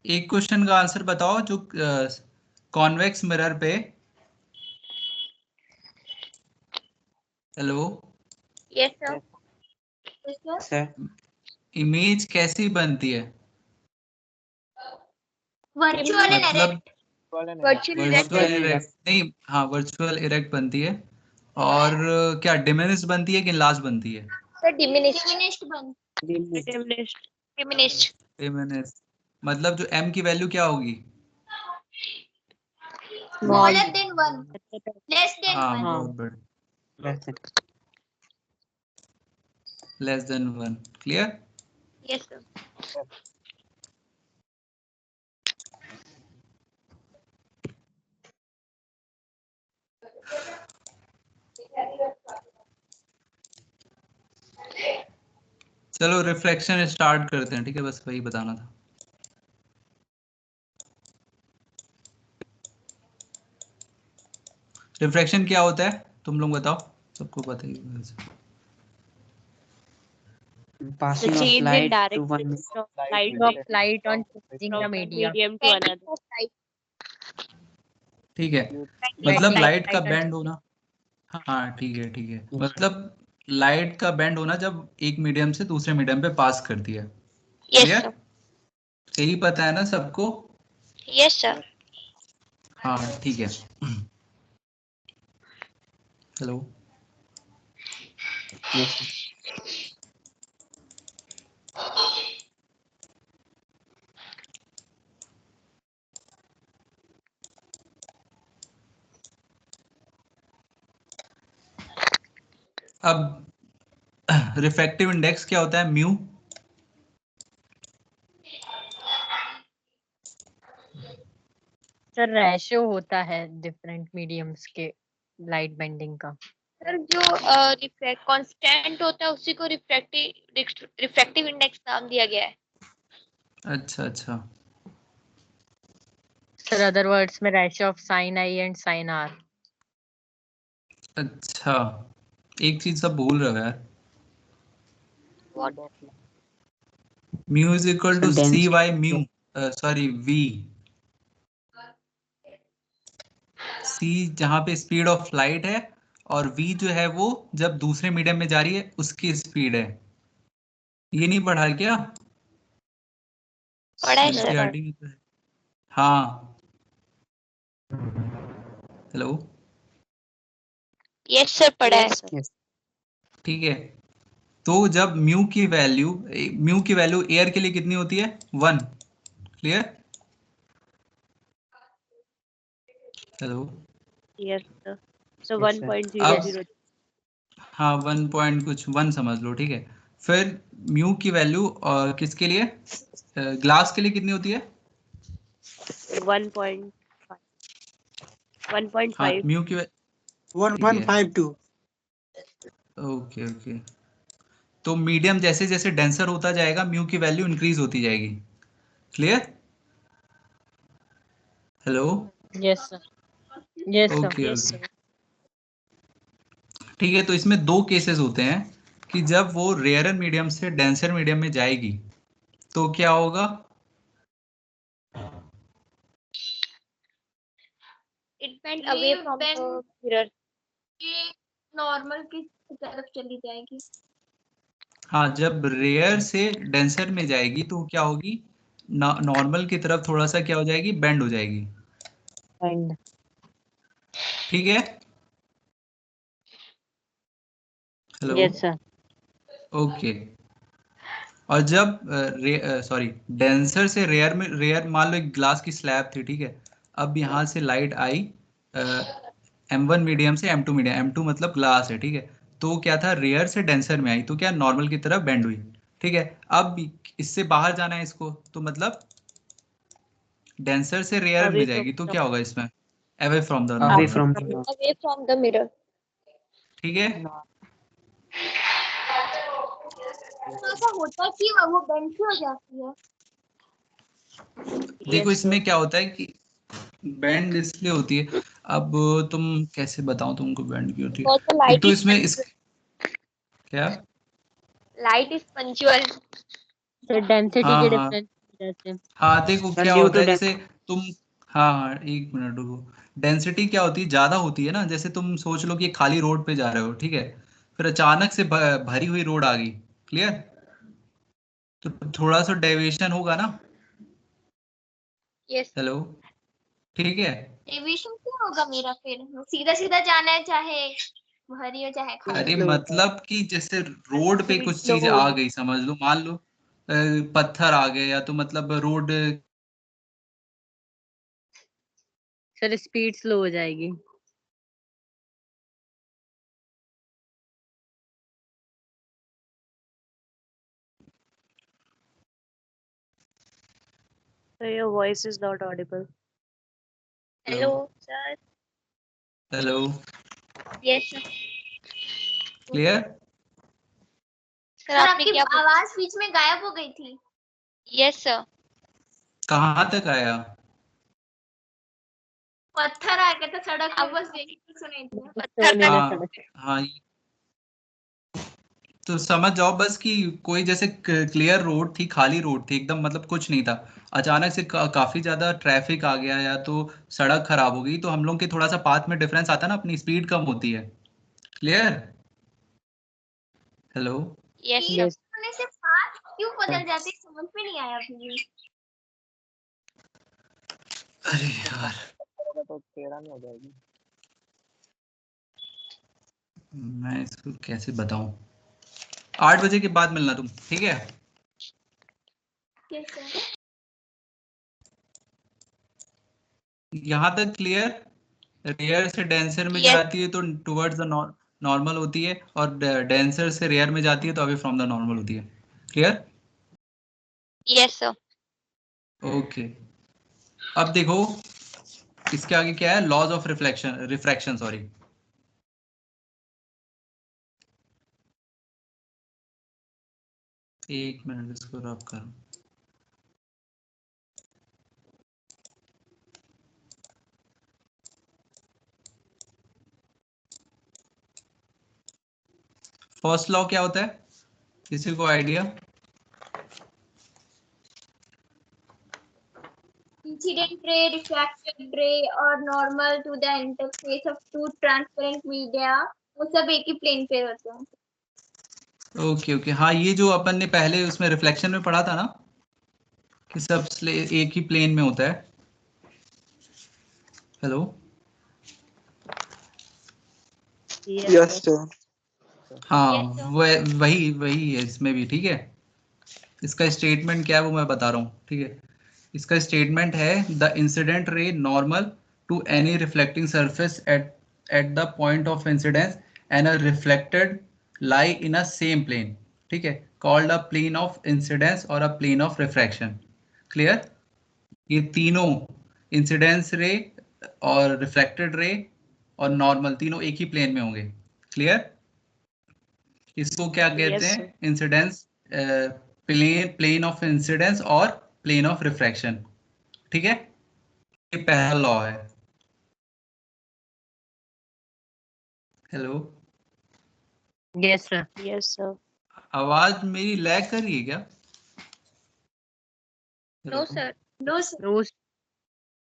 एक क्वेश्चन का आंसर बताओ जो कॉन्वेक्स मिरर पे, hello,
yes sir. Yes sir.
Sir
image कैसी बनती है?
वर्चुअल एंड
मतलब
erect. Virtual
virtual
erect.
Erect नहीं, हाँ वर्चुअल इरेक्ट बनती है। और क्या डिमिनिश बनती है कि लार्ज बनती है?
सर डिमिनिश्ड बन।
डिमिनिश्ड।
डिमिनिश्ड।
डिमिनिश मतलब जो m की वैल्यू क्या होगी?
Smaller than 1। लेस देन
हाँ
1।
बहुत बढ़िया, less than 1। Clear?
Yes sir.
चलो रिफ्लेक्शन स्टार्ट करते हैं, ठीक है, बस वही बताना था। रिफ्रैक्शन क्या होता है तुम लोग बताओ, सबको पता ही है वैसे।
Passing of
change in
light to
direction
one
of light on changing the medium to another.
ठीक है,
Like
मतलब
light
लाइट का
on
बैंड होना, हाँ ठीक है ठीक है, मतलब लाइट का बेंड होना जब एक मीडियम से दूसरे मीडियम पे पास करती है।
Yes
clear?
सर,
यही पता है ना सबको?
Yes sir.
हाँ ठीक है। हेलो।
Yes, sir.
अब रिफ्रैक्टिव इंडेक्स क्या होता है? म्यू।
सर रेशियो होता है डिफरेंट मीडियम्स के लाइट बेंडिंग का।
सर जो रिफ्रैक्ट कांस्टेंट होता है उसी को रिफ्रैक्टिव इंडेक्स नाम दिया गया है।
अच्छा अच्छा।
सर अदर वर्ड्स में ratio of sine i and sine r.
अच्छा, एक चीज सब भूल रहे हो यार।
What?
Mu is equal to
So
c by
density.
Mu, sorry v. C जहाँ पे स्पीड ऑफ लाइट है, और वी जो है वो जब दूसरे मीडियम में जा रही है उसकी स्पीड है। ये नहीं पढ़ा क्या?
पढ़ा है सर।
NCERT में तो है। हाँ। हेलो।
यस सर, पढ़ा है।
Yes.
ठीक है, तो जब म्यू की वैल्यू एयर के लिए कितनी होती है? 1। क्लियर? हेलो।
यस सर, सो
Yes, sir.
1.00।
हाँ 1 पॉइंट कुछ 1 समझ लो, ठीक है। फिर म्यू की वैल्यू किसके लिए, ग्लास के लिए कितनी होती है?
1.5
हाँ
1.5।
म्यू की ठीक है,
1.52।
Okay okay. तो मीडियम जैसे जैसे डेंसर होता जाएगा म्यू की वैल्यू इंक्रीज होती जाएगी। Clear? Hello.
Yes sir, yes sir.
Okay okay ठीक है, तो इसमें दो केसेस होते हैं कि जब वो रेयरर मीडियम से डेंसर मीडियम में जाएगी तो क्या होगा?
It bend away from the mirror. ये नॉर्मल की तरफ चली जाएगी।
हाँ, जब रेयर से डेंसर में जाएगी तो क्या होगी? नॉर्मल की तरफ थोड़ा सा क्या हो जाएगी? बेंड हो जाएगी।
एंड
ठीक है। हेलो।
Yes sir.
ओके। और जब सॉरी डेंसर से रेयर में, रेयर मान लो एक ग्लास की स्लैब थी, ठीक है। अब यहाँ से लाइट आई M1 मीडियम से M2 मीडियम, M2 मतलब ग्लास है, ठीक है। तो क्या था, रेयर से डेंसर में आई तो क्या नॉर्मल की तरफ बेंड हुई, ठीक है। अब इससे बाहर जाना है इसको, तो मतलब डेंसर से रेयर
अवे
में
फ्रॉम
जाएगी तो क्या होगा इसमें? Away from the
Away
normal.
from the
away from the mirror.
ठीक है।
ऐसा होता कि वो बेंड हो जाती है।
देखो
यस
इसमें क्या होता है कि बेंड इसलिए होती है, अब तुम कैसे बताऊं तुमको बेंड की होती
Because the
है। एक
light
तो
is
इसमें इस क्या,
light is punctual।
Sir density
हाँ
के
हाँ
डिफरेंस की वजह से।
हाँ, देखो
Sir,
क्या
due
होता
to
है, जैसे तुम, हाँ हाँ एक मिनट रुको। डेंसिटी क्या होती है, ज्यादा होती है ना। जैसे तुम सोच लो कि खाली रोड पे जा रहे हो, ठीक है। फिर अचानक से भरी हुई रोड आ गई। क्लियर? तो थोड़ा सा डेविएशन होगा ना।
यस।
हेलो। ठीक है।
डेविएशन क्या होगा मेरा? फिर सीधा सीधा जाना है, चाहे भरी हो चाहे
अरे
खाली।
मतलब कि जैसे रोड पे
स्पीड
कुछ
स्लो
चीज आ
होगी।
गई, समझ लो, मान लो पत्थर आ गए, या तो मतलब रोड।
सर स्पीड स्लो हो जाएगी।
So your voice is not audible.
Hello sir.
Hello.
Yes sir.
Clear?
Sir आपकी आवाज बीच में गायब हो गई थी। Yes sir.
कहाँ तक आया?
पत्थर आ गया था सड़क पे, बस यही सुनाई दिया।
तो
पत्थर
मेरा
हाँ
सर
हाँ, तो समझ जाओ बस कि कोई जैसे क्लियर रोड थी, खाली रोड थी एकदम, मतलब कुछ नहीं था। अचानक से काफी ज्यादा ट्रैफिक आ गया, या तो सड़क खराब हो गई, तो हम लोग के थोड़ा सा पाथ में डिफरेंस आता है ना, अपनी स्पीड कम होती है। क्लियर? हेलो?
Yes
Yes.
होने से पाथ क्यों बदल जाते हैं, समझ में नहीं आया अभी भी।
अरे यार,
तो 13 में हो जाएगी।
मैं इसको कैसे बताऊं? 8 बजे के बाद मिलना तुम, ठीक है?
Yes sir.
यहाँ तक क्लियर? रेयर से डेंसर में
Yes.
जाती है तो टुवर्ड्स द नॉर्मल होती है, और डेंसर से रेयर में जाती है तो अवे फ्रॉम द नॉर्मल होती है। क्लियर?
Yes sir.
ओके, अब देखो इसके आगे क्या है, लॉज ऑफ रिफ्रैक्शन सॉरी। एक मिनट इसको रब करो। फर्स्ट लॉ क्या होता है, किसी को idea?
Incident ray, refracted ray और normal to the interface of two transparent media, वो सब एक ही प्लेन पे होते हैं।
ओके ओके, हाँ ये जो अपन ने पहले उसमें रिफ्लेक्शन में पढ़ा था ना, कि सब एक ही प्लेन में होता है। हेलो?
Yes sir.
हाँ
Yes, sir.
वही वही है इसमें भी, ठीक है? इसका स्टेटमेंट क्या है वो मैं बता रहा हूँ, ठीक है? इसका स्टेटमेंट है the incident ray normal to any reflecting surface at the point of incidence and a reflected lie in a same plane, ठीक है, called a plane of incidence और a plane of refraction. Clear? ये तीनों incidence रे और reflected ray और normal तीनों एक ही प्लेन में होंगे। क्लियर? इसको क्या कहते
Yes,
हैं,
sir.
Incidence plane of incidence और प्लेन ऑफ रिफ्रैक्शन, ठीक है? ये पहला लॉ है। Hello?
Yes, sir. Yes, sir.
आवाज मेरी लैग कर रही है क्या?
No
hello?
sir. No sir.
No,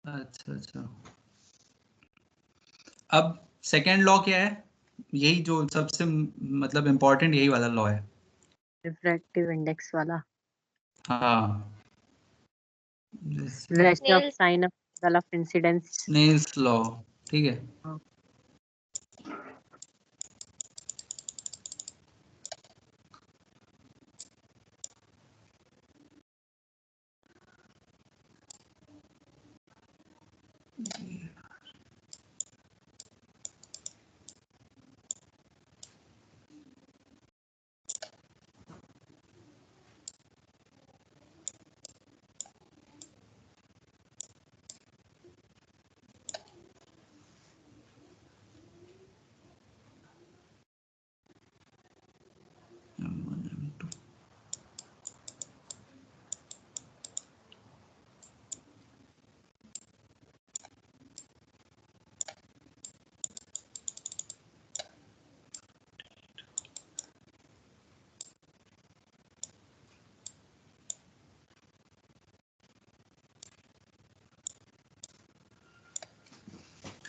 अच्छा अच्छा, अब सेकेंड लॉ क्या है, यही जो सबसे मतलब इम्पोर्टेंट यही वाला लॉ है।
refractive index वाला.
हाँ,
Ratio of
Snell's
sign of angle of incidence.
Snell's law, ठीक है?
हाँ.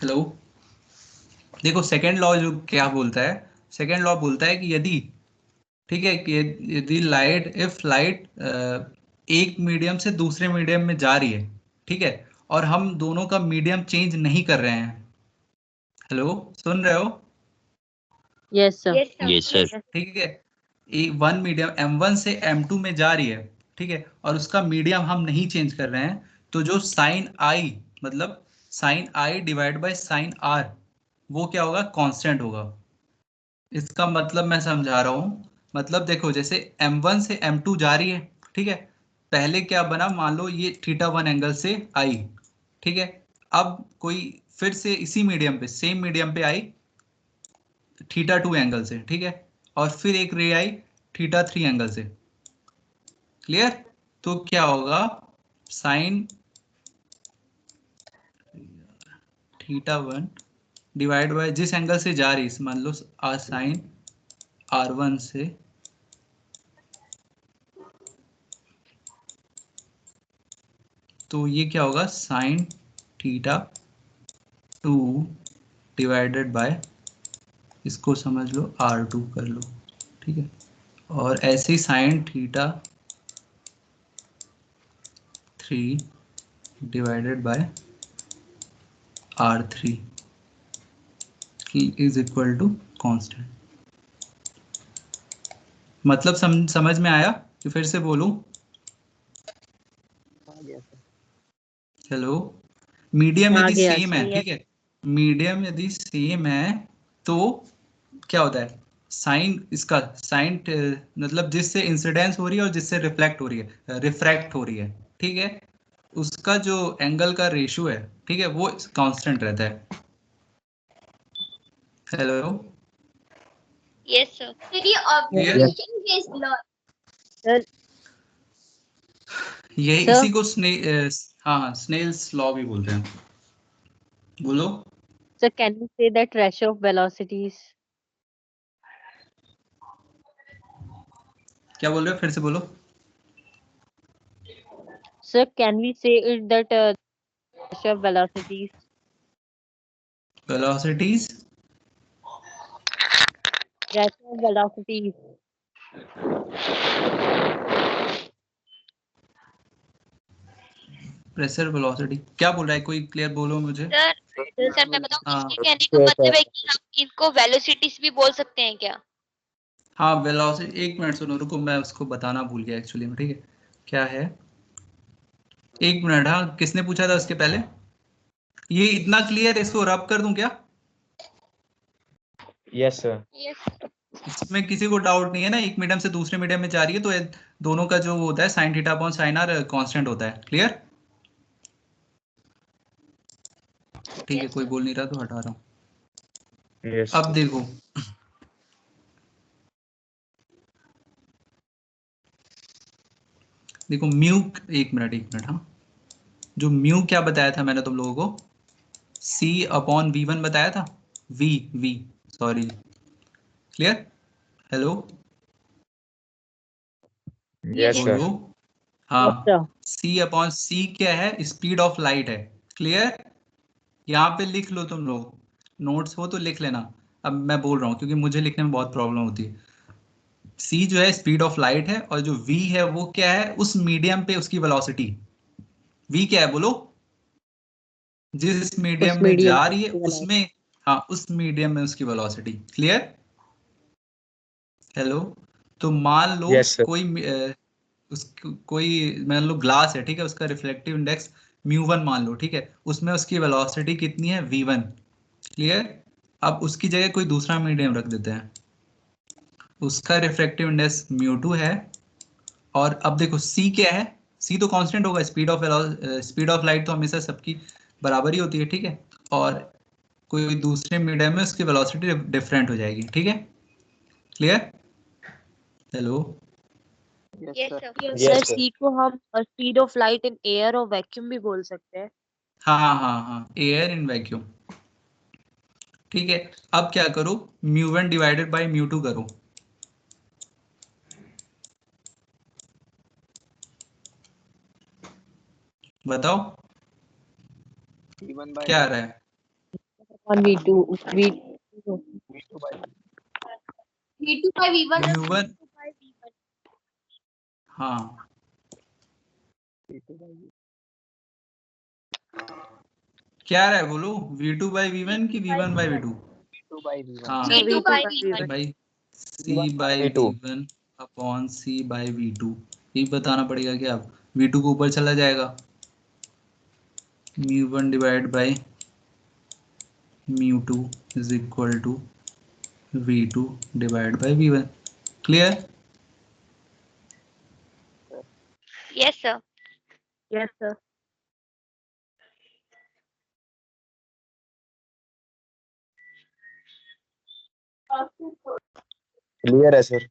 हेलो? देखो सेकेंड लॉ जो क्या बोलता है, सेकेंड लॉ बोलता है कि यदि, ठीक है, कि यदि लाइट इफ लाइट एक मीडियम से दूसरे मीडियम में जा रही है, ठीक है, और हम दोनों का मीडियम चेंज नहीं कर रहे हैं। हेलो, सुन रहे हो?
Yes, sir.
Yes sir.
Yes, sir.
ठीक है, वन मीडियम M1 से M2 में जा रही है, ठीक है, और उसका मीडियम हम नहीं चेंज कर रहे हैं, तो जो साइन आई, मतलब sine I divide by sine R, वो क्या होगा, कांस्टेंट होगा। इसका मतलब मैं समझा रहा हूँ, मतलब देखो जैसे M1 से M2 जा रही है, ठीक है, पहले क्या बना, मान लो ये θ1 एंगल से आई, ठीक है, अब कोई फिर से इसी मीडियम पे, सेम मीडियम पे आई θ2 एंगल से, ठीक है, और फिर एक रे आई θ3 एंगल से। क्लियर? तो क्या होगा, साइन θ1 डिवाइड बाय जिस एंगल से जा रही है, मान लो साइन R1 से, तो ये क्या होगा, साइन θ2 डिवाइडेड बाय इसको समझ लो R2 कर लो, ठीक है। और ऐसे ही sine theta 3 divided by R3 is equal to constant. मतलब समझ में आया कि फिर से बोलूं? हेलो, मीडियम
आ
यदि
गया
सेम है, ठीक है, मीडियम यदि सेम है तो क्या होता है, साइन इसका साइन मतलब जिससे इंसिडेंस हो रही है और जिससे रिफ्लेक्ट हो रही है, रिफ्रैक्ट हो रही है, ठीक है, उसका जो एंगल का रेशियो है, ठीक है, वो कांस्टेंट रहता है। Hello,
Yes, sir. Sir, ये
Clear?
observation based law.
Sir
यही
Sir?
इसी को हाँ स्नेल्स लॉ भी बोलते हैं। बोलो।
Sir can you say that ratio of velocities?
क्या बोल रहे हो, फिर से बोलो।
सर कैन वी से it that ratio of velocities?
Velocities
ratio of velocities.
Pressure velocity क्या बोल रहा है, कोई क्लियर बोलो मुझे।
सर मैं बताऊं,
हाँ
इसके कहने का मतलब है कि हम इनको वेलोसिटीज भी बोल सकते हैं क्या?
हाँ वेलोसिटी, एक मिनट सुनो, रुको, मैं उसको बताना भूल गया एक्चुअली में, ठीक है, क्या है, एक मिनट। हाँ, किसने पूछा था उसके पहले? ये इतना क्लियर है, इसको रब कर दूं क्या?
Yes sir.
यस।
इसमें किसी को डाउट नहीं है ना, एक मीडियम से दूसरे मीडियम में जा रही है तो दोनों का जो होता है sine theta upon sine R constant होता है। क्लियर? ठीक है, कोई बोल नहीं रहा तो हटा रहा हूँ।
यस
अब देखो, देखो म्यू, एक मिनट, हाँ, जो म्यू क्या बताया था मैंने तुम लोगों को, C अपॉन V1 बताया था, V sorry, clear? Hello,
yes sir.
बोलो। हाँ, C अपॉन C क्या है, स्पीड ऑफ लाइट है। क्लियर? यहाँ पे लिख लो तुम लोग, नोट्स हो तो लिख लेना। अब मैं बोल रहा हूँ क्योंकि मुझे लिखने में बहुत प्रॉब्लम होती है। C जो है स्पीड ऑफ लाइट है, और जो V है वो क्या है, उस मीडियम पे उसकी वेलोसिटी। V क्या है बोलो? जिस मीडियम में जा रही है उसमें, हाँ उस मीडियम में उसकी वेलोसिटी। क्लियर? हेलो, तो मान लो
यस सर।
कोई मान लो ग्लास है, ठीक है, उसका रिफ्लेक्टिव इंडेक्स μ1 मान लो, ठीक है, उसमें उसकी वेलोसिटी कितनी है, v1। क्लियर? अब उसकी जगह कोई दूसरा मीडियम रख देते हैं, उसका रिफ्लेक्टिव इंडेक्स μ2 है, और अब देखो c क्या है, c तो कांस्टेंट होगा, स्पीड ऑफ लाइट तो हमेशा सबकी बराबर ही होती है, ठीक है, और कोई दूसरे मीडियम में उसकी वेलोसिटी डिफरेंट हो जाएगी। ठीक है? Clear? Hello,
yes sir.
Yes
sir
sir.
C को हम speed of light in air और वैक्यूम भी बोल सकते हैं।
हाँ, एयर इन वैक्यूम। ठीक है, अब क्या करो, μ1 डिवाइडेड बाय μ2 करो। बताओ क्या आ रहा है?
on V2 V
V2 by V1 और
μ1,
V2 by V1।
हाँ क्या आ रहा है बोलो, v2 बाई v1 की v1 बाई v2? हाँ
V2 by V1।
भाई, c by
V2।
v1 upon c by v2, ये बताना पड़ेगा कि अब v2 को ऊपर चला जाएगा, μ1 divide by μ2 is equal to v2 divide by v1। Clear?
Yes sir.
Yes sir.
Clear है sir.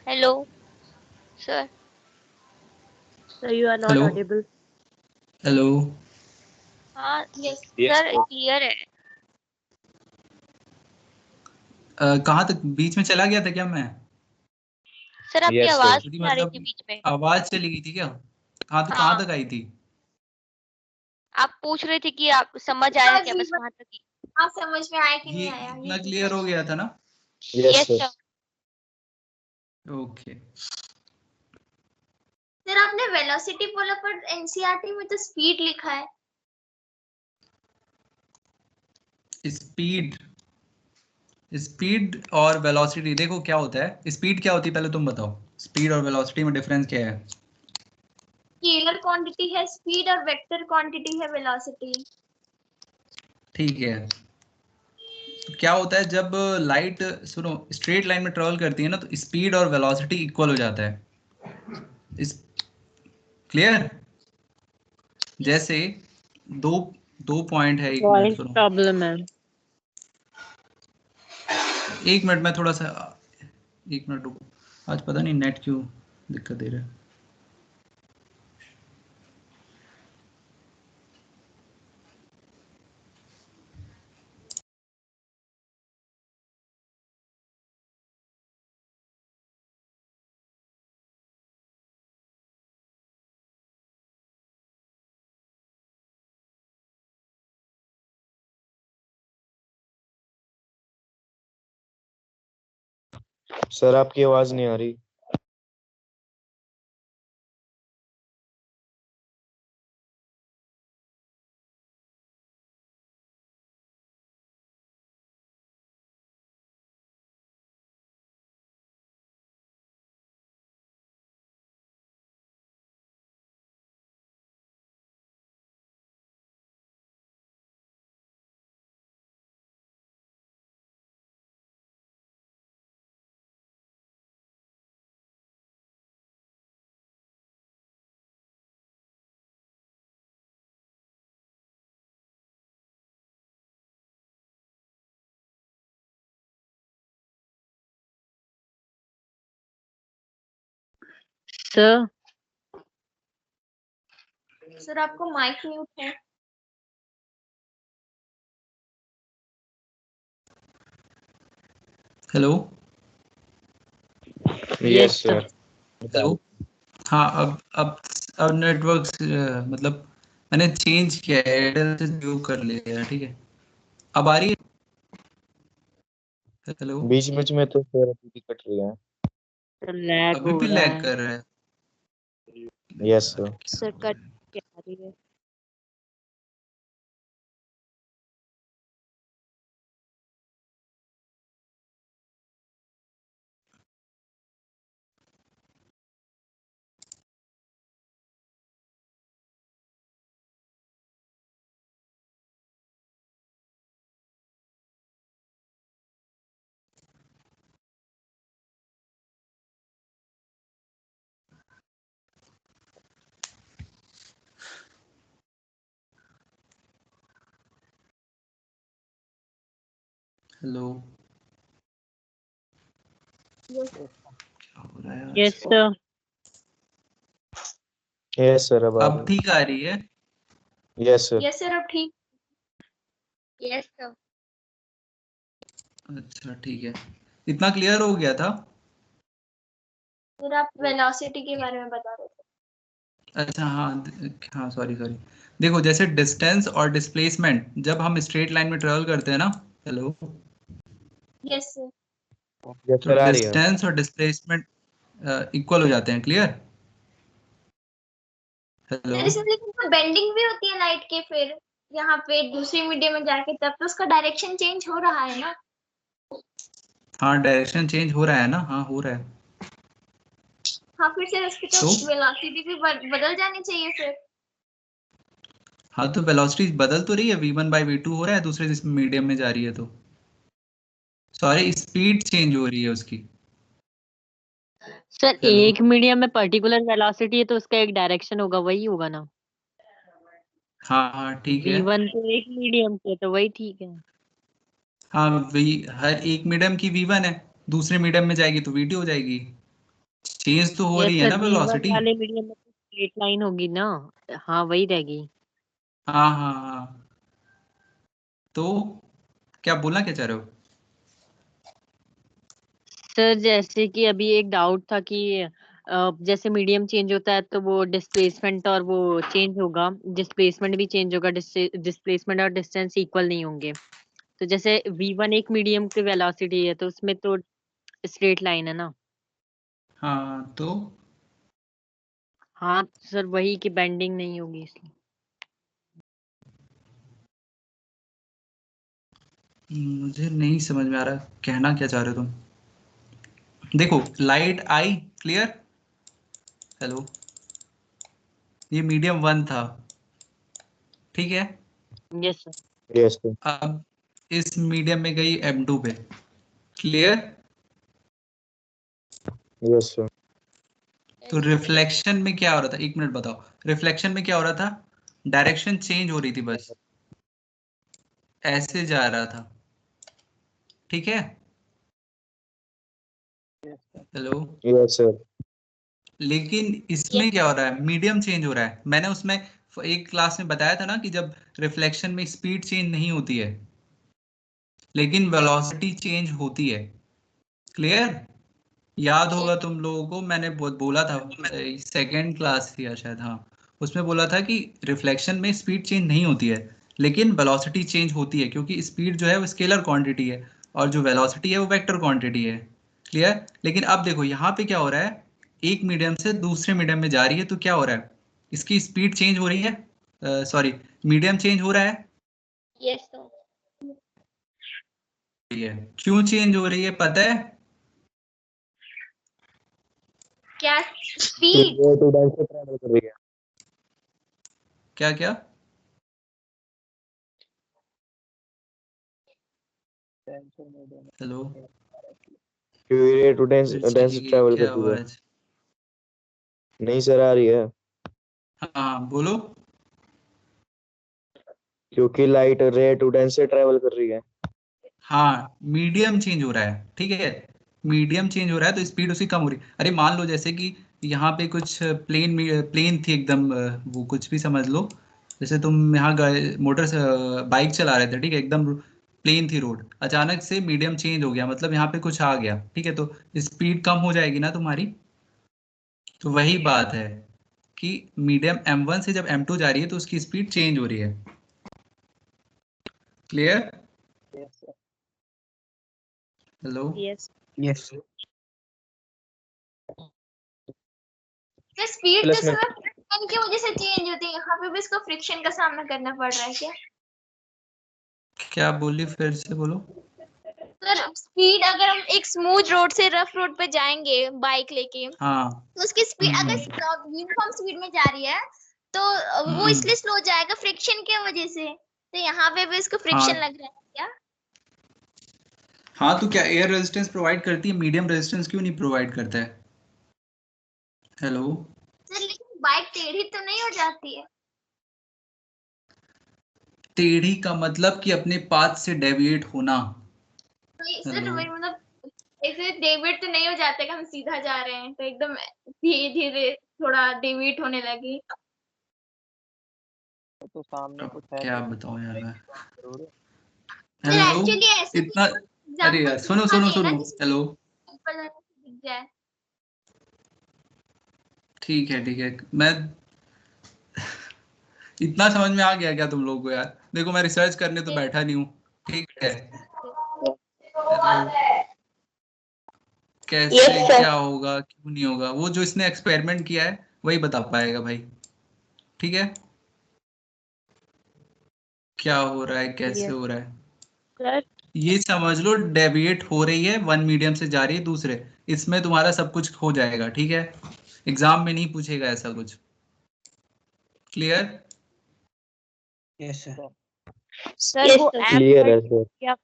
Hello sir.
Sir you are not
hello,
audible.
Hello,
हाँ yes
Yes,
sir,
sir.
Clear है।
कहाँ तक बीच में चला गया था क्या मैं?
सर आपकी
Yes, sir.
आवाज नहीं आ रही
मतलब
थी बीच में।
आवाज चली गई थी क्या? हाँ तो
हाँ।
कहाँ तक आई थी?
आप पूछ रहे थे कि आप समझ आया क्या, बस वहां तक ही।
हाँ समझ में आया कि
ये
नहीं आया
इतना
ये
क्लियर हो गया था ना?
Yes,
yes
sir.
Sir.
Okay.
Sir आपने वेलोसिटी बोला पर एनसीईआरटी में तो स्पीड लिखा है।
स्पीड और वेलोसिटी देखो क्या होता है। स्पीड क्या होती है पहले तुम बताओ। स्पीड और वेलोसिटी में डिफरेंस क्या है?
स्केलर क्वांटिटी है स्पीड और वेक्टर क्वांटिटी है वेलोसिटी।
ठीक है। तो क्या होता है जब लाइट सुनो स्ट्रेट लाइन में ट्रेवल करती है ना तो स्पीड और वेलोसिटी इक्वल हो जाता है। इस क्लियर? जैसे दो दो पॉइंट है। एक मिनट
वॉइस
सुनो।
प्रॉब्लम है।
एक मिनट में थोड़ा सा एक मिनट रुको। आज पता नहीं नेट क्यों दिक्कत दे रहा है।
सर आपकी आवाज नहीं आ रही।
सर
सर आपको माइक म्यूट है।
Hello
Yes, sir.
हेलो। हाँ अब नेटवर्क मतलब मैंने चेंज किया है। एयरटेल से जियो कर लिया है। ठीक है अब आ रही है। हेलो
बीच में तो सर अभी कट रही है।
लैग
अभी
हो
भी
रहा
लैग
है।
कर रहा है।
Yes, sir.
सर कट के आ रही है।
हेलो
Yes,
क्या हो रहा है आज?
Yes sir.
Yes, sir. अब आ
अब
रही
ठीक आ रही है।
है। Yes, sir.
yes sir अब ठीक।
Yes sir.
अच्छा ठीक है। इतना क्लियर हो गया था?
सर आप वेलोसिटी के बारे में बता रहे थे।
अच्छा हाँ सॉरी देखो जैसे डिस्टेंस और डिस्प्लेसमेंट जब हम स्ट्रेट लाइन में ट्रेवल करते हैं ना। हेलो।
Yes sir.
Yes,
तो
sir. आ रही है।
डिस्टेंस और डिस्प्लेसमेंट इक्वल हो जाते हैं। क्लियर? हेलो।
सर इसमें लेकिन बेंडिंग भी होती है लाइट के फिर यहाँ पे दूसरी मीडियम में जाके तब तो उसका डायरेक्शन चेंज हो रहा है ना।
हाँ डायरेक्शन चेंज हो रहा है ना। हाँ हो रहा है।
हाँ फिर से उसकी तो
तो
वेलोसिटी भी बदल जानी चाहिए फिर।
हाँ तो वेलोसिटी बदल तो रही है। v1/v2 हो रहा है दूसरे मीडियम में जा रही है तो सॉरी स्पीड चेंज हो रही है उसकी।
Sir
hello.
एक मीडियम में पर्टिकुलर वेलोसिटी है तो उसका एक डायरेक्शन होगा, वही होगा ना।
हाँ ठीक है।
V1 तो एक मीडियम से तो वही ठीक है।
हाँ वही हर एक मीडियम की v1 है। दूसरे मीडियम में जाएगी तो v2 हो जाएगी। चेंज तो हो
यस
रही है
सर,
ना
V1
वेलोसिटी।
वाले मीडियम में तो स्ट्रेट लाइन होगी ना। हाँ वही रहेगी।
हाँ तो क्या बोलना क्या चाह रहे हो?
सर जैसे कि अभी एक डाउट था कि जैसे मीडियम चेंज होता है तो वो डिस्प्लेसमेंट और वो चेंज होगा, डिस्प्लेसमेंट भी चेंज होगा, डिस्प्लेसमेंट और डिस्टेंस इक्वल नहीं होंगे। तो जैसे v1 एक मीडियम की वेलोसिटी है तो उसमें तो स्ट्रेट लाइन है ना।
हाँ तो
हाँ सर वही कि बेंडिंग नहीं होगी इसलिए।
मुझे नहीं समझ में आ रहा कहना क्या चाह रहे हो तुम। देखो लाइट आई, क्लियर, हेलो, ये मीडियम 1 था, ठीक है।
Yes sir.
Yes, sir.
अब इस मीडियम में गई M2 पे, क्लियर।
Yes, sir.
तो रिफ्लेक्शन में क्या हो रहा था, एक मिनट बताओ, रिफ्लेक्शन में क्या हो रहा था, डायरेक्शन चेंज हो रही थी, बस ऐसे जा रहा था, ठीक है। Hello,
Yes, sir.
लेकिन इसमें क्या हो रहा है, मीडियम चेंज हो रहा है। मैंने उसमें एक क्लास में बताया था ना कि जब रिफ्लेक्शन में स्पीड चेंज नहीं होती है लेकिन वेलोसिटी चेंज होती है, क्लियर। याद होगा तुम लोगों को, मैंने बोला था, सेकेंड क्लास थी या शायद, हाँ, उसमें बोला था कि रिफ्लेक्शन में स्पीड चेंज नहीं होती है लेकिन वेलोसिटी चेंज होती है, क्योंकि स्पीड जो है वो स्केलर क्वांटिटी है और जो वेलोसिटी है वो वेक्टर क्वांटिटी है, क्लियर। लेकिन अब देखो यहाँ पे क्या हो रहा है, एक मीडियम से दूसरे मीडियम में जा रही है तो क्या हो रहा है, इसकी स्पीड चेंज हो रही है, सॉरी, मीडियम चेंज हो रहा है।
Yes sir.
क्यों चेंज हो रही है पता है?
क्या?
तो
स्पीड।
ये टू डाउन से ट्रैवल कर रही है।
क्या क्या? हेलो,
क्योंकि ये टू डाउन
फिर
डाउन से
चली गई
ट्रैवल कर
क्या
रही है।
आवाज?
नहीं सर, आ रही है।
हाँ बोलो।
क्योंकि लाइट रे टू डाउन से ट्रैवल कर रही है।
हाँ मीडियम चेंज हो रहा है, ठीक है, मीडियम चेंज हो रहा है तो स्पीड उसकी कम हो रही है। अरे मान लो जैसे कि यहाँ पे कुछ प्लेन थी एकदम, वो कुछ भी समझ लो, जैसे तुम यहाँ मोटर से बाइक चला रहे थे, ठीक है, एकदम प्लेन थी रोड, अचानक से मीडियम चेंज हो गया, मतलब यहाँ पे कुछ आ गया, ठीक है, तो स्पीड कम हो जाएगी ना तुम्हारी। तो वही बात है कि मीडियम M1 से जब M2 जा रही है तो उसकी स्पीड चेंज हो रही है, क्लियर। Hello,
yes.
यस
तो स्पीड तो
प्लस में
सिर्फ फ्रिक्शन की वजह से चेंज होती है, यहाँ पे भी इसको फ्रिक्शन का सामना करना पड़ रहा है क्या?
क्या बोली, फिर से बोलो।
सर स्पीड अगर हम एक स्मूथ रोड से रफ रोड पे जाएंगे बाइक लेके,
हाँ,
तो उसकी स्पीड
हम्म,
अगर यूनिफॉर्म स्पीड में जा रही है तो वो इसलिए स्लो जाएगा फ्रिक्शन की वजह से। तो यहाँ पे भी इसको फ्रिक्शन
हाँ,
लग रहा है क्या?
हाँ, तो क्या एयर रेजिस्टेंस प्रोवाइड करती है, मीडियम रेजिस्टेंस क्यों नहीं प्रोवाइड करता है? हेलो,
सर लेकिन बाइक टेढ़ी तो नहीं हो जाती है?
टेढ़ी का मतलब कि अपने पाथ से डेविएट होना।
सर
हेलो,
वही मतलब ऐसे डेविएट तो नहीं हो जाते कि हम सीधा जा रहे हैं तो एकदम धीरे धीरे थोड़ा डेविएट होने लगी।
तो सामने
अब
कुछ है
क्या
तो
बताऊं यार मैं।
जरूर।
सर
हेलो,
एक्चुअली ऐसे भी
इतना, अरे यार
एग्जांपल
सुनो
दिखा
सुनो
दिए ना
सुनो,
जिसमें
हेलो,
सिंपल दिख जाए।
ठीक है ठीक है, मैं इतना समझ में आ गया क्या तुम लोगों को यार? देखो मैं रिसर्च करने तो बैठा नहीं हूँ, ठीक है। हेलो, कैसे क्या होगा क्यों नहीं होगा, वो जो इसने एक्सपेरिमेंट किया है वही बता पाएगा भाई, ठीक है, क्या हो रहा है कैसे
यस
हो रहा है।
सर।
ये समझ लो डेविएट हो रही है, वन मीडियम से जा रही है दूसरे, इसमें तुम्हारा सब कुछ हो जाएगा, ठीक है। एग्जाम में नहीं पूछेगा ऐसा कुछ, क्लियर।
Yes sir.
सर वो
क्लियर है सर।
या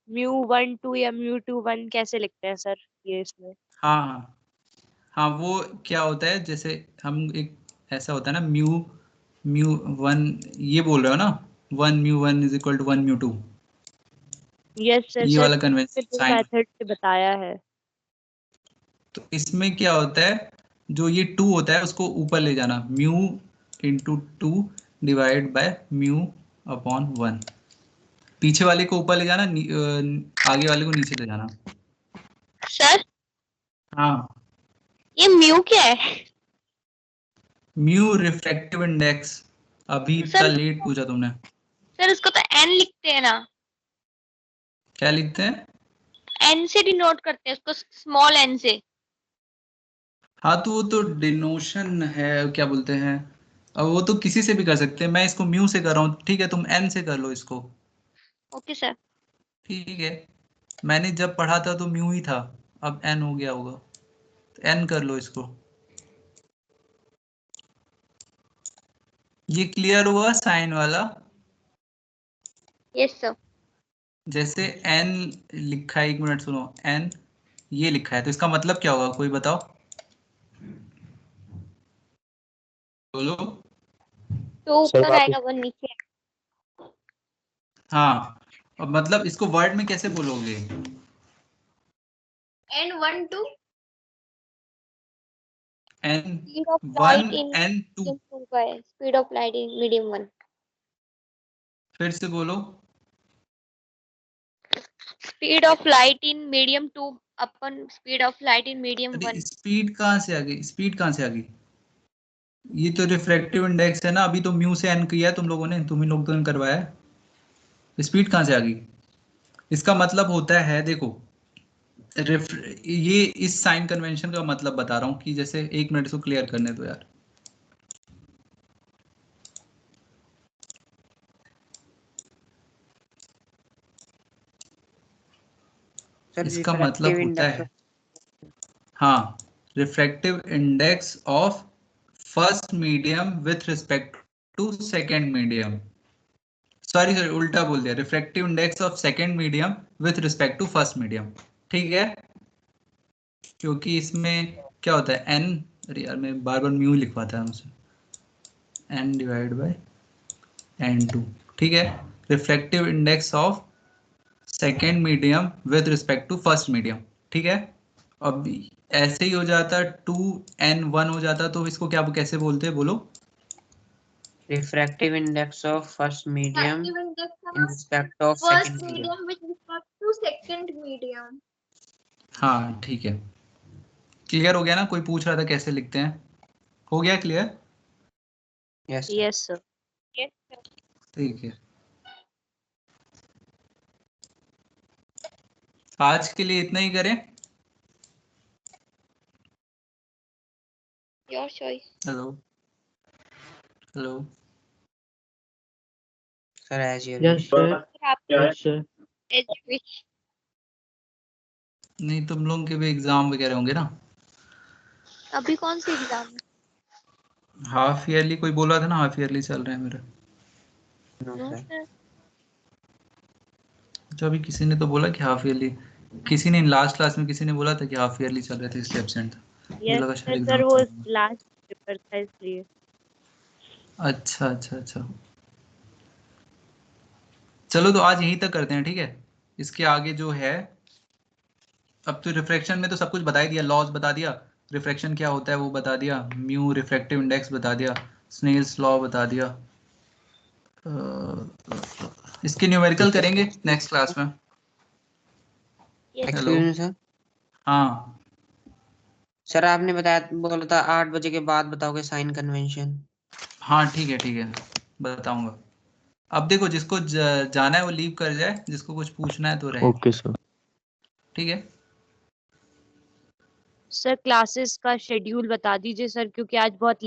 μ12 या μ21 कैसे लिखते हैं सर ये इसमें?
हाँ हाँ हाँ, वो क्या होता है, जैसे हम एक ऐसा होता है ना, म्यू म्यू वन, ये बोल रहे हो ना, 1 μ1 is equal to 1 μ2,
yes sir.
ये
सर
वाला कन्वेंशन
दो
साइन।
मेथड से बताया है।
तो इसमें क्या होता है, जो ये 2 होता है उसको ऊपर ले जाना, μ/2 डिवाइड बाय μ/1, पीछे वाले को ऊपर ले जाना, आगे वाले को नीचे ले जाना।
सर
हाँ,
ये म्यू क्या है?
Mu refractive index. अभी इतना
सर
लेट पूछा तुमने।
सर उसको तो एन लिखते हैं ना,
क्या लिखते हैं?
एन से डिनोट करते हैं उसको, स्मॉल एन से।
हाँ तो वो तो डिनोशन है, क्या बोलते हैं, अब वो तो किसी से भी कर सकते हैं। मैं इसको म्यू से कर रहा हूँ, ठीक है, तुम एन से कर लो इसको।
Okay sir.
ठीक है, मैंने जब पढ़ा था तो म्यू ही था, अब एन हो गया होगा, तो एन कर लो इसको। ये क्लियर हुआ साइन वाला?
Yes sir.
जैसे एन लिखा है, एक मिनट सुनो, एन ये लिखा है तो इसका मतलब क्या होगा, कोई बताओ, बोलो।
2
सर
ऊपर
आप
आएगा 1 नीचे।
हाँ, अब मतलब इसको वर्ड में कैसे बोलोगे?
And 1 2
N
speed of
1
light in
N 2,
medium 2 का है, speed of light in medium 1।
फिर से बोलो।
Speed of light in medium 2 upon speed of light in medium
अरे
1।
स्पीड कहाँ से आ गई, स्पीड कहाँ से आ गई? ये तो रिफ्रैक्टिव इंडेक्स है ना, अभी तो म्यू से एन किया है तुम लोगों ने, तुम ही लोग ने करवाया है। स्पीड कहाँ से आ गई? इसका मतलब होता है, देखो, ये इस साइन कन्वेंशन का मतलब बता रहा हूँ कि जैसे, एक मिनट इसको क्लियर करने दो यार।
सर
इसका
रिफ्रैक्टिव
मतलब होता
इंडेक्स
है, हाँ, refractive index of first medium with respect to second medium, sorry sorry उल्टा बोल दिया, refractive index of second medium with respect to first medium, ठीक है, क्योंकि इसमें क्या होता है, एन, अरे यार मैं बार बार म्यू लिखवाता है हमसे, N divide by N two, ठीक है, refractive index of second medium with respect to first medium, ठीक है। अब ऐसे ही हो जाता, 2n1 हो जाता, तो इसको क्या कैसे बोलते हैं, बोलो।
Refractive index of first medium
Refractive index
in
of
respect of
first
second medium.
medium with respect to second medium.
हाँ ठीक है, क्लियर हो गया ना? कोई पूछ रहा था कैसे लिखते हैं, हो गया clear?
Yes sir.
Yes sir.
ठीक है, आज के लिए इतना ही करें।
Your choice.
Hello hello,
sir as your
yes
wish.
Sir,
आप
yes sir.
As you wish.
नहीं तुम लोगों के भी एग्जाम वगैरह होंगे ना?
अभी कौन सी एग्जाम है?
हाफ ईयरली कोई बोला था ना, हाफ ईयरली चल रहे हैं मेरे।
No
no
sir.
सर।
अच्छा अभी किसी ने तो बोला कि हाफ ईयरली, किसी ने लास्ट क्लास में किसी ने बोला था कि हाफ ईयरली चल रहे थे इसलिए एब्सेंट था, मुझे
यस
लगा
सर,
शायद
सर
एग्जाम
वो
चल रहा है।
लास्ट पेपर था इसलिए।
अच्छा अच्छा अच्छा, चलो तो आज यहीं तक करते हैं, ठीक है। इसके आगे जो है, अब तो रिफ्रैक्शन में तो सब कुछ बता ही दिया, लॉज बता दिया, रिफ्रैक्शन क्या होता है वो बता दिया, म्यू रिफ्रैक्टिव इंडेक्स बता दिया, स्नेल्स लॉ बता दिया। इसके न्यूमेरिकल करेंगे नेक्स्ट क्लास में।
Yes
hello,
excuse me sir.
हाँ
सर आपने बताया, बोला था 8 बजे के बाद बताओगे साइन कन्वेंशन।
हाँ ठीक है बताऊंगा। अब देखो जिसको जाना है वो लीव कर जाए, जिसको कुछ पूछना है तो रहे,
ओके सर।
ठीक है।
सर क्लासेस का शेड्यूल बता दीजिए सर, क्योंकि आज बहुत